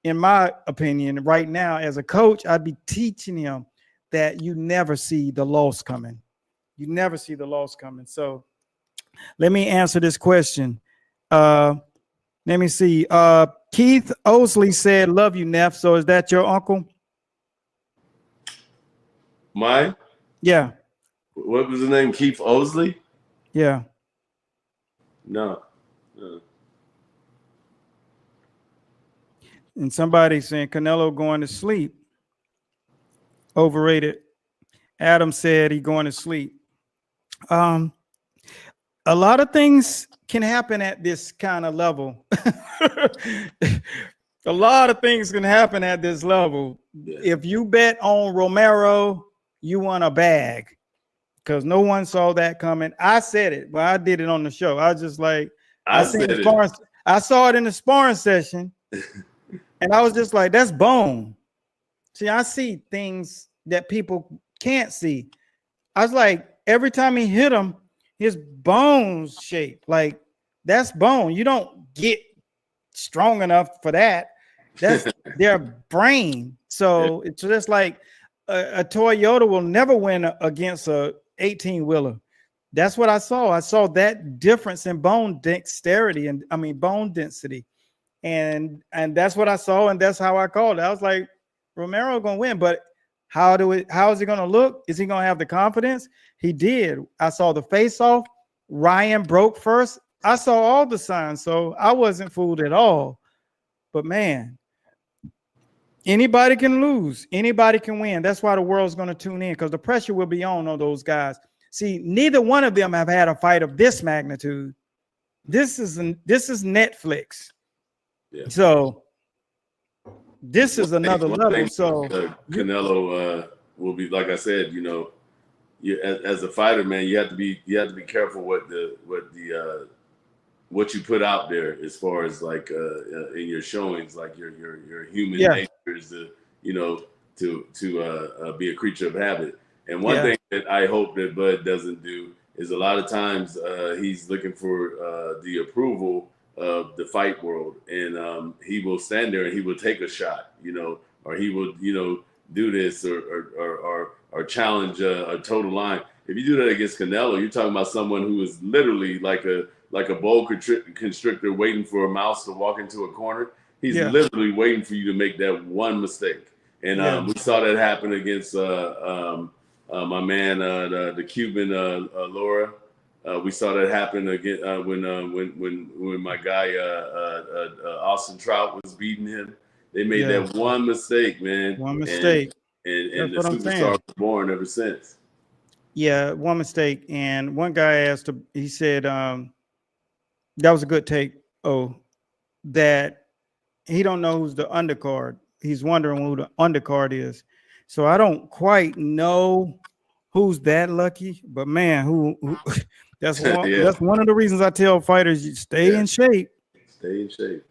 in my opinion, right now, as a coach, I'd be teaching him that you never see the loss coming. You never see the loss coming. So let me answer this question. Let me see. Keith Osley said, love you, Neff. So is that your uncle?
Mine?
Yeah.
What was his name? Keith Osley?
Yeah.
No.
And somebody saying Canelo going to sleep. Overrated. Adam said he going to sleep. A lot of things can happen at this kind of level. A lot of things can happen at this level. Yeah. If you bet on Romero, you won a bag, because no one saw that coming. I said it, but I did it on the show. I was just like, I saw it in the sparring session. And I was just like, that's bone. See, I see things that people can't see. I was like, every time he hit him, his bones shake. Like, that's bone. You don't get strong enough for that. That's their brain. So it's just like a Toyota will never win against a 18-wheeler. That's what I saw. I saw that difference in bone dexterity and bone density. And that's what I saw, and that's how I called it. I was like, Romero gonna win, but how is he gonna look? Is he gonna have the confidence? He did. I saw the face-off. Ryan broke first. I saw all the signs, so I wasn't fooled at all. But man, anybody can lose. Anybody can win. That's why the world's gonna tune in, because the pressure will be on those guys. See, neither one of them have had a fight of this magnitude. This is Netflix.
Yeah.
So this is another level. So
Canelo will be, like I said, as a fighter, man, you have to be careful what you put out there as far as like in your showings, like your human nature is to be a creature of habit. And one thing that I hope that Bud doesn't do is a lot of times he's looking for the approval of the fight world, and he will stand there and he will take a shot, or he will, do this or challenge a total line. If you do that against Canelo, you're talking about someone who is literally like a boa constrictor waiting for a mouse to walk into a corner. He's literally waiting for you to make that one mistake. And we saw that happen against my man, the Cuban Laura. We saw that happen again when my guy Austin Trout was beating him. They made that one mistake, man.
One mistake.
And the superstar was born ever since.
Yeah, one mistake. And one guy asked, he said, that was a good take. Oh, that he don't know who's the undercard. He's wondering who the undercard is. So I don't quite know who's that lucky, but man, who that's one of the reasons I tell fighters, you stay in shape.
Stay in shape.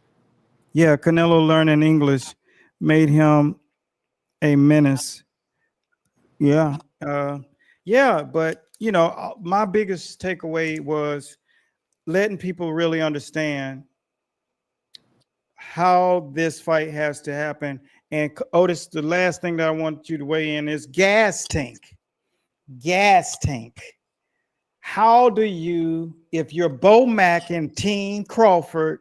Yeah, Canelo learning English made him a menace. Yeah. But my biggest takeaway was letting people really understand how this fight has to happen. And Otis, the last thing that I want you to weigh in is gas tank. Gas tank. How do you, if you're Bo Mack and Team Crawford,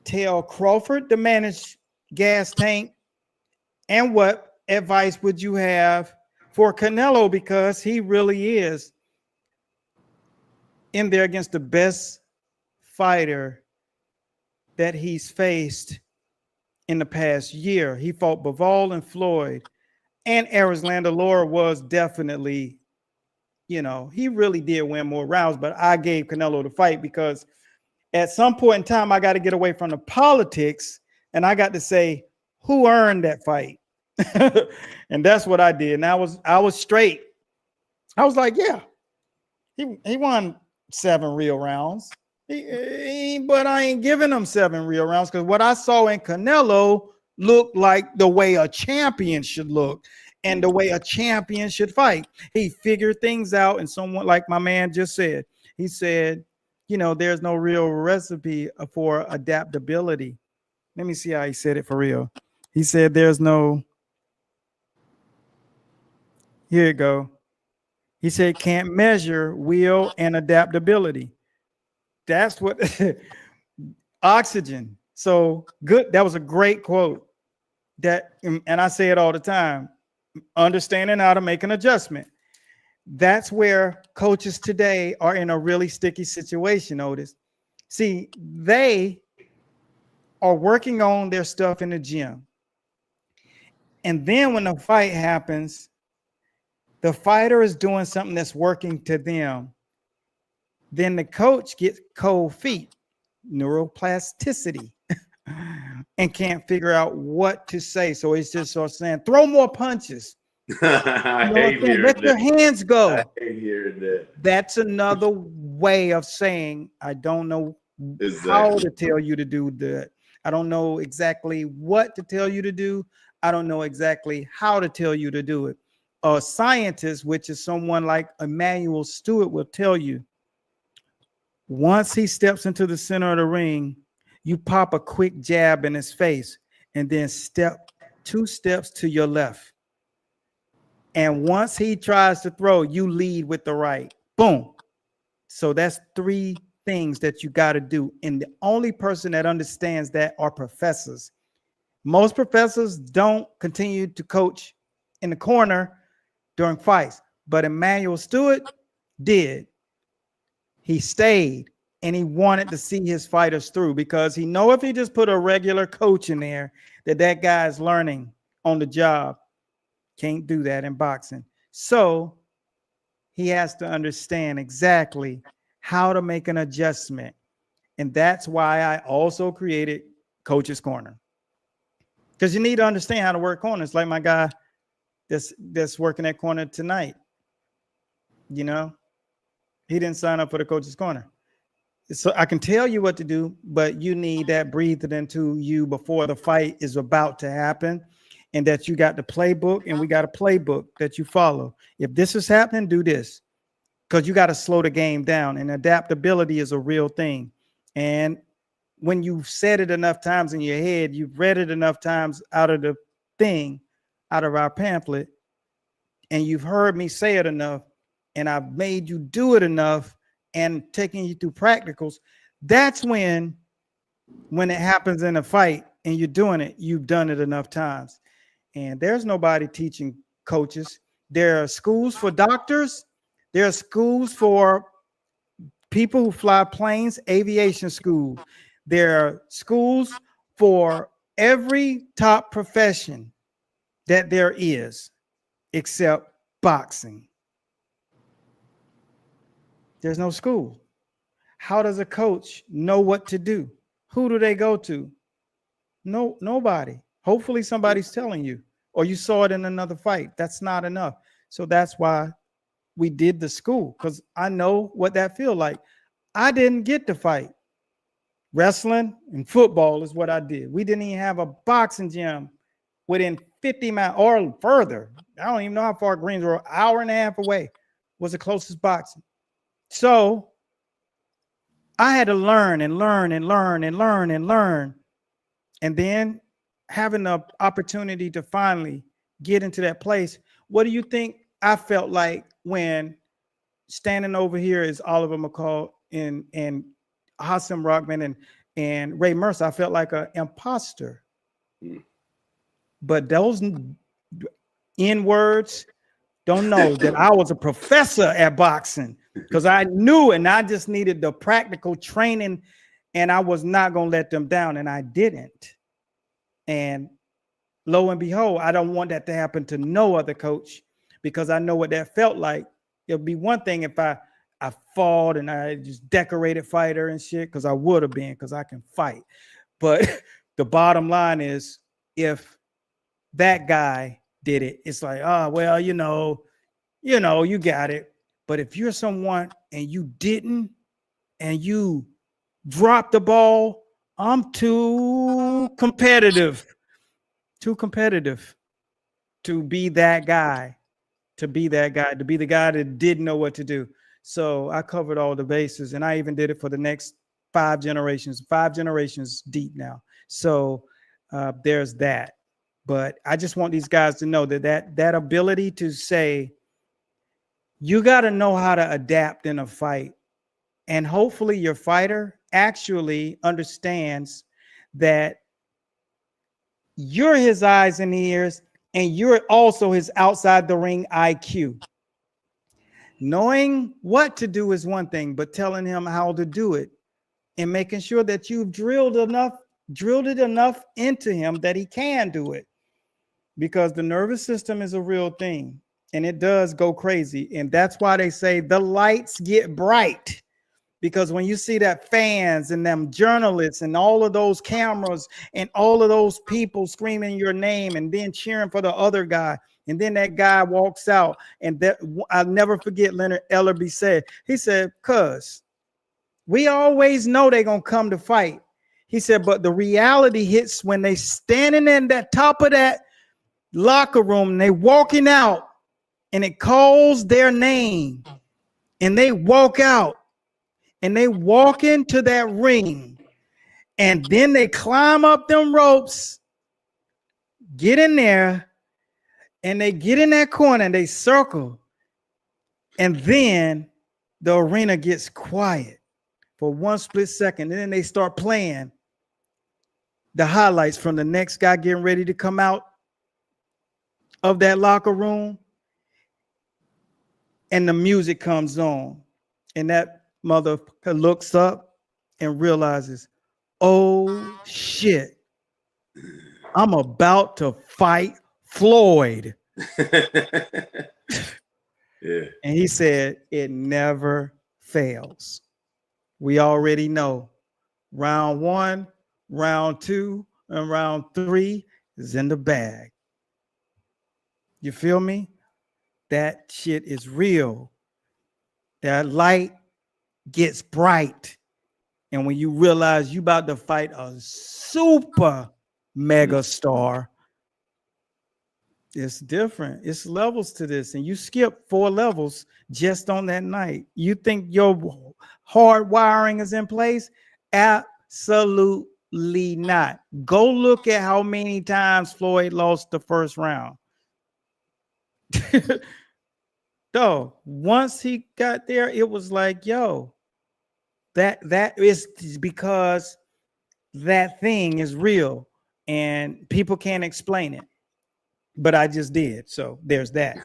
tell Crawford to manage gas tank? And what advice would you have for Canelo? Because he really is in there against the best fighter that he's faced in the past year. He fought Bivol and Floyd, and Erislandy Lara was definitely, he really did win more rounds, but I gave Canelo the fight because at some point in time, I got to get away from the politics and I got to say, who earned that fight? And that's what I did. And I was straight. I was like, yeah, he won 7 real rounds. But I ain't giving him 7 real rounds because what I saw in Canelo looked like the way a champion should look and the way a champion should fight. He figured things out, and someone like my man just said, he said, there's no real recipe for adaptability. Let me see how he said it for real. He said there's no, here you go. He said can't measure will and adaptability. That's what oxygen. So good. That was a great quote. And I say it all the time, understanding how to make an adjustment. That's where coaches today are in a really sticky situation, Otis. See, they are working on their stuff in the gym. And then when the fight happens, the fighter is doing something that's working to them. Then the coach gets cold feet, neuroplasticity, and can't figure out what to say. So he's just sort of saying, throw more punches. Let your hands go.
I hate hearing that.
That's another way of saying, I don't know how to tell you to do that. I don't know exactly what to tell you to do. I don't know exactly how to tell you to do it. A scientist, which is someone like Emmanuel Stewart, will tell you, once he steps into the center of the ring, you pop a quick jab in his face and then step 2 steps to your left. And once he tries to throw, you lead with the right. Boom. So that's 3 things that you got to do. And the only person that understands that are professors. Most professors don't continue to coach in the corner during fights, but Emmanuel Stewart did. He stayed and he wanted to see his fighters through, because he know if he just put a regular coach in there, that guy is learning on the job. Can't do that in boxing. So he has to understand exactly how to make an adjustment. And that's why I also created Coach's Corner. Because you need to understand how to work corners, like my guy that's working that corner tonight. You know, he didn't sign up for the Coach's Corner. So I can tell you what to do, but you need that breathed into you before the fight is about to happen, and that you got the playbook, and we got a playbook that you follow. If this is happening, do this, because you got to slow the game down, and adaptability is a real thing. And when you've said it enough times in your head, you've read it enough times out of the thing, out of our pamphlet, and you've heard me say it enough, and I've made you do it enough and taking you through practicals, that's when it happens in a fight and you're doing it, you've done it enough times. And there's nobody teaching coaches. There are schools for doctors. There are schools for people who fly planes, aviation school. There are schools for every top profession that there is, except boxing. There's no school. How does a coach know what to do? Who do they go to? No, nobody. Hopefully somebody's telling you, or you saw it in another fight. That's not enough. So that's why we did the school, because I know what that feels like. I didn't get to fight. Wrestling and football is what I did. We didn't even have a boxing gym within 50 miles or further. I don't even know how far Greensboro, an hour and a half away, was the closest boxing. So I had to learn and learn and learn and learn and learn. And then having the opportunity to finally get into that place. What do you think I felt like when standing over here is Oliver McCall and Hassan Rockman and Ray Mercer? I felt like an imposter. But those N words don't know that I was a professor at boxing, because I knew, and I just needed the practical training, and I was not going to let them down, and I didn't. And lo and behold, I don't want that to happen to no other coach, because I know what that felt like. It'd be one thing if I fought and I just decorated fighter and shit, because I would have been, because I can fight. But the bottom line is, if that guy did it, it's like, oh, well, you know, you got it. But if you're someone and you didn't, and you dropped the ball, I'm too competitive to be that guy, to be the guy that didn't know what to do. So I covered all the bases, and I even did it for the next 5 generations deep now. So there's that. But I just want these guys to know that ability to say, you got to know how to adapt in a fight. And hopefully your fighter actually understands that you're his eyes and ears, and you're also his outside the ring IQ. Knowing what to do is one thing, but telling him how to do it and making sure that you've drilled it enough into him that he can do it. Because the nervous system is a real thing, and it does go crazy. And that's why they say the lights get bright, because when you see that fans and them journalists and all of those cameras and all of those people screaming your name and then cheering for the other guy, and then that guy walks out, and that, I'll never forget Leonard Ellerby said, he said, cuz we always know they're going to come to fight. He said, but the reality hits when they standing in that top of that locker room and they walking out, and it calls their name, and they walk out and they walk into that ring, and then they climb up them ropes. get in there, and they get in that corner and they circle. And then the arena gets quiet for one split second. And then they start playing the highlights from the next guy getting ready to come out of that locker room. And the music comes on. And that motherfucker looks up and realizes, oh shit, I'm about to fight Floyd.
Yeah.
And he said, it never fails. We already know round 1, round 2, and round 3 is in the bag. You feel me? That shit is real. That light gets bright. And when you realize you about to fight a super mega star, it's different. It's levels to this. And you skip 4 levels just on that night. You think your hard wiring is in place? Absolutely not. Go look at how many times Floyd lost the first round. Though once he got there, it was like, yo, that is because that thing is real and people can't explain it. But I just did. So there's that.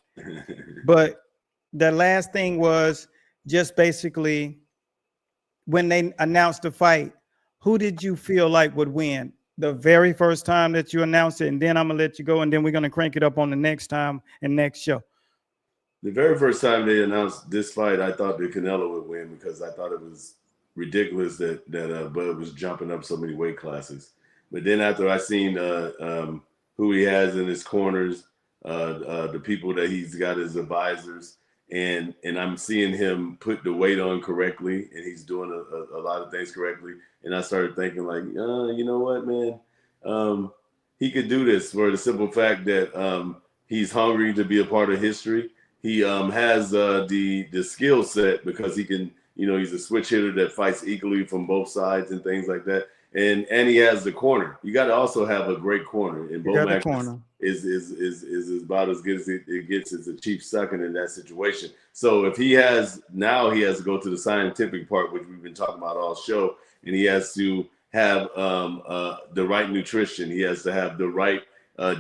But the last thing was just basically when they announced the fight, who did you feel like would win? The very first time that you announced it, and then I'm going to let you go, and then we're going to crank it up on the next time and next show.
The very first time they announced this fight, I thought that Canelo would win because I thought it was ridiculous that Bud was jumping up so many weight classes. But then after I seen who he has in his corners, the people that he's got as advisors, and I'm seeing him put the weight on correctly, and he's doing a lot of things correctly. And I started thinking like, you know what, man, he could do this for the simple fact that he's hungry to be a part of history. He has the skill set because he can, he's a switch hitter that fights equally from both sides and things like that. And he has the corner. You got to also have a great corner. And Bo Mack is about as good as it gets as a chief second in that situation. So if he has to go to the scientific part, which we've been talking about all show, and he has to have the right nutrition. He has to have the right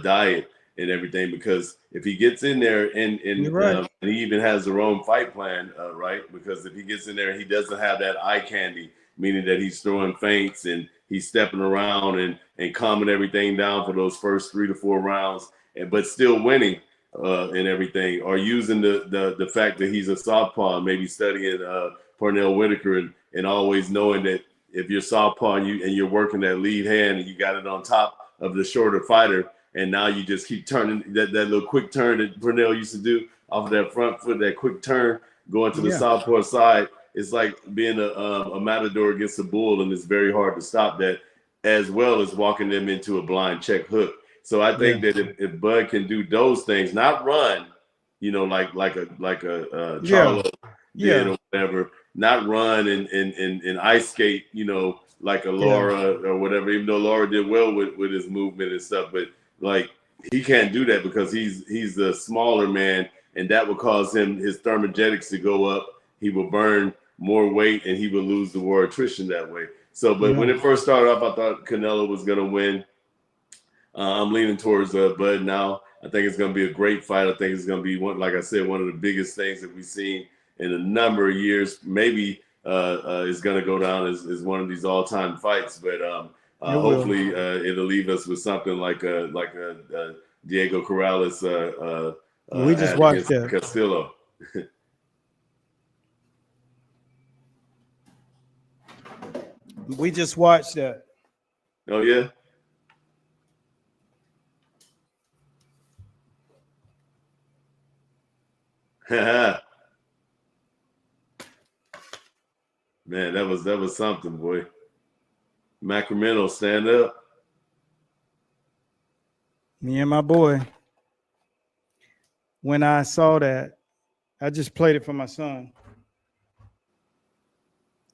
diet and everything, because if he gets in there and he even has their own fight plan, right? Because if he gets in there and he doesn't have that eye candy, meaning that he's throwing feints and he's stepping around and calming everything down for those first 3 to 4 rounds, but still winning and everything, or using the fact that he's a southpaw, maybe studying Parnell Whitaker and always knowing that if you're southpaw and you're working that lead hand and you got it on top of the shorter fighter, and now you just keep turning that little quick turn that Purnell used to do off of that front foot, that quick turn going to the southpaw side. It's like being a matador against a bull, and it's very hard to stop that, as well as walking them into a blind check hook. So I think that if Bud can do those things, not run, like a Charlo did or whatever, not run and ice skate, like a Laura or whatever, even though Laura did well with his movement and stuff, but like he can't do that because he's a smaller man, and that will cause him his thermogenics to go up. He will burn more weight and he will lose the war attrition that way. So, but when it first started off, I thought Canelo was going to win. I'm leaning towards Bud now. I think it's going to be a great fight. I think it's going to be one of the biggest things that we've seen in a number of years. Maybe is going to go down as one of these all-time fights, but hopefully it'll leave us with something like a Diego Corrales.
We just watched that.
Castillo.
We just watched that.
Oh yeah. Man, that was something, boy. Macramento, stand up.
Me and my boy. When I saw that, I just played it for my son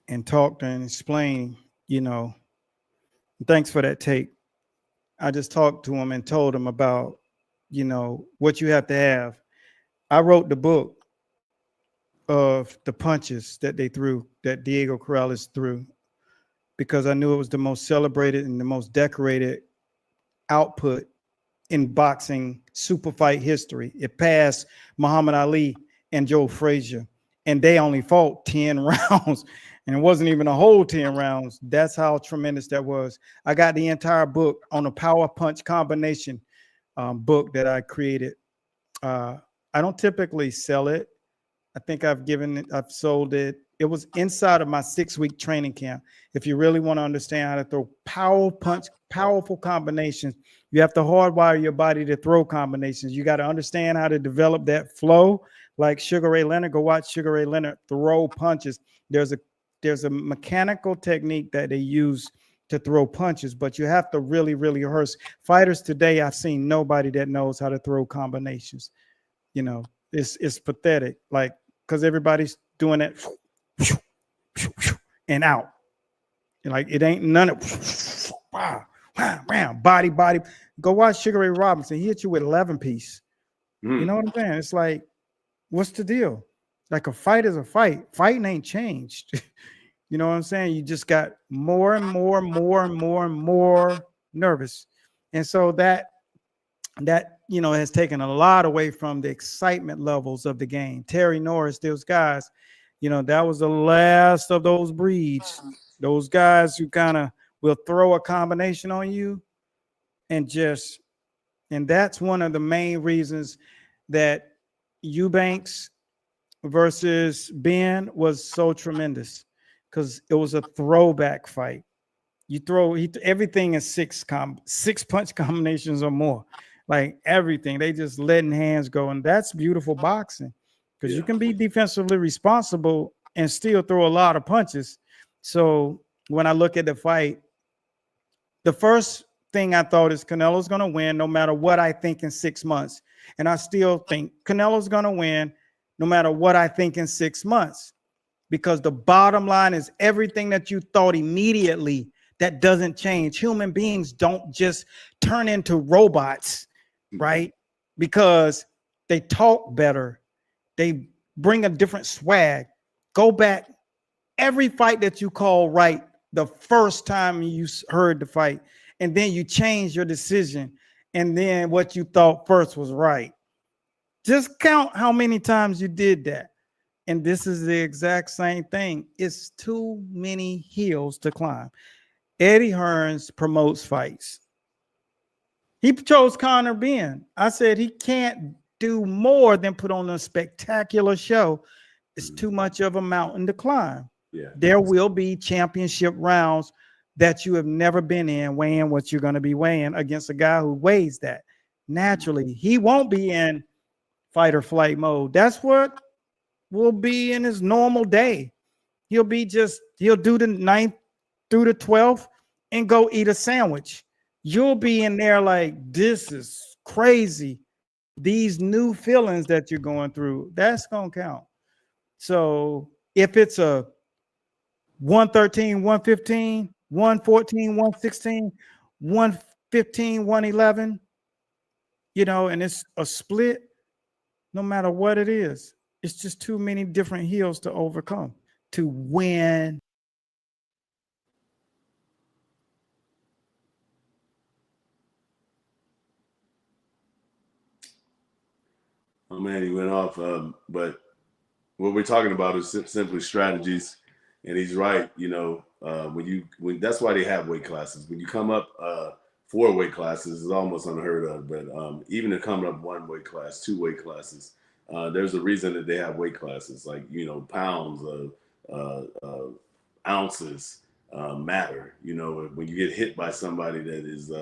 and talked and explained, thanks for that tape. I just talked to him and told him about, what you have to have. I wrote the book of the punches that they threw, that Diego Corrales threw, because I knew it was the most celebrated and the most decorated output in boxing super fight history. It passed Muhammad Ali and Joe Frazier, and they only fought 10 rounds, and it wasn't even a whole 10 rounds. That's how tremendous that was. I got the entire book on a power punch combination book that I created. I don't typically sell it. I think I've sold it. It was inside of my 6-week training camp. If you really want to understand how to throw powerful combinations, you have to hardwire your body to throw combinations. You got to understand how to develop that flow. Like Sugar Ray Leonard, go watch Sugar Ray Leonard throw punches. There's a mechanical technique that they use to throw punches, but you have to really, really rehearse. Fighters today, I've seen nobody that knows how to throw combinations. It's pathetic, like, because everybody's doing it and out. Like, it ain't none of body. Go watch Sugar Ray Robinson. He hit you with 11 piece. You know what I'm saying? It's like, what's the deal? Like, a fight is a fight. Fighting ain't changed. You know what I'm saying? You just got more and more nervous. And so that has taken a lot away from the excitement levels of the game. Terry Norris, those guys, that was the last of those breeds. Those guys who kind of will throw a combination on you and that's one of the main reasons that Eubanks versus Ben was so tremendous, because it was a throwback fight. Everything in six punch combinations or more. Like, everything, they just letting hands go, and that's beautiful boxing, because you can be defensively responsible and still throw a lot of punches. So when I look at the fight, the first thing I thought is Canelo's going to win no matter what I think in 6 months, and I still think Canelo's going to win no matter what I think in 6 months, because the bottom line is everything that you thought immediately, that doesn't change. Human beings don't just turn into robots, right? Because they talk better. They bring a different swag. Go back. Every fight that you call right the first time you heard the fight, and then you change your decision, and then what you thought first was right. Just count how many times you did that. And this is the exact same thing. It's too many hills to climb. Eddie Hearns promotes fights. He chose Conor Benn. I said he can't do more than put on a spectacular show. It's too much of a mountain to climb.
Yeah.
There will be championship rounds that you have never been in, weighing what you're going to be weighing against a guy who weighs that. Naturally, he won't be in fight or flight mode. That's what will be in his normal day. He'll do the 9th through the 12th and go eat a sandwich. You'll be in there like, this is crazy. These new feelings that you're going through, that's going to count. So if it's a 113, 115, 114, 116, 115, 111, and it's a split, no matter what it is, it's just too many different hills to overcome to win.
Oh man, he went off. But what we're talking about is simply strategies, and he's right. When that's why they have weight classes. When you come up 4 weight classes, it's almost unheard of. But even to come up 1 weight class, 2 weight classes, there's a reason that they have weight classes. Like pounds of ounces matter. When you get hit by somebody that is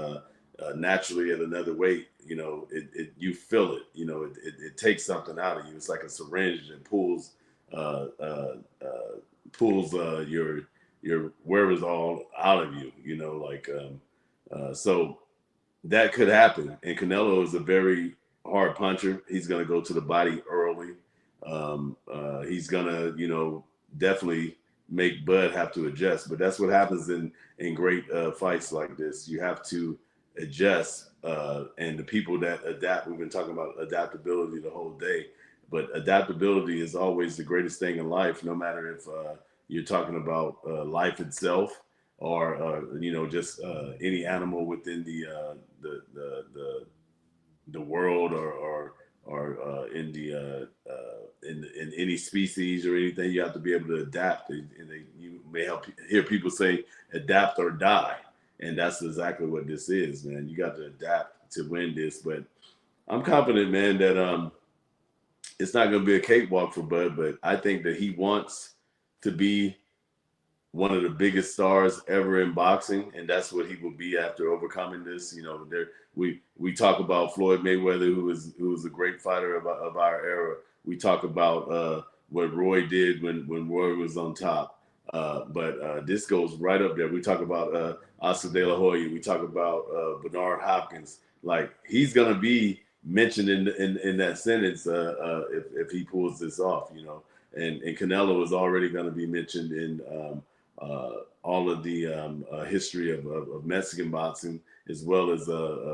naturally at another weight, you feel it. It takes something out of you. It's like a syringe that pulls your wherewithal out of you. So that could happen. And Canelo is a very hard puncher. He's going to go to the body early. He's going to, definitely make Bud have to adjust. But that's what happens in great fights like this. You have to adjust, and the people that adapt. We've been talking about adaptability the whole day, but adaptability is always the greatest thing in life, no matter if you're talking about life itself or just any animal within the world or in any species or anything. You have to be able to adapt, and you may hear people say adapt or die, and that's exactly what this is, man. You got to adapt to win this. But I'm confident, man, that it's not going to be a cakewalk for Bud, but I think that he wants to be one of the biggest stars ever in boxing, and that's what he will be after overcoming this. We talk about Floyd Mayweather, who was a great fighter of our era. We talk about what Roy did when Roy was on top, but this goes right up there. We talk about Oscar De La Hoya. We talk about Bernard Hopkins. Like, he's gonna be mentioned in that sentence if he pulls this off, and Canelo is already going to be mentioned in all of the history of Mexican boxing, as well as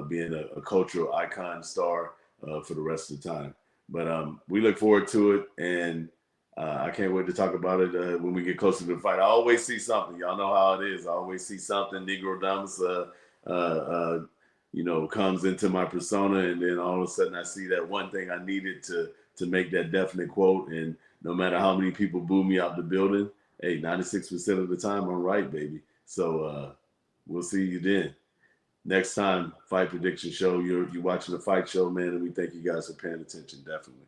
being a cultural icon star for the rest of the time. But we look forward to it, and I can't wait to talk about it when we get closer to the fight. I always see something. Y'all know how it is. I always see something. Negro Damas, comes into my persona, and then all of a sudden I see that one thing I needed to make that definite quote. And no matter how many people boo me out the building, hey, 96% of the time I'm right, baby. So we'll see you then. Next time, Fight Prediction Show. You're watching the Fight Show, man, and we thank you guys for paying attention, definitely.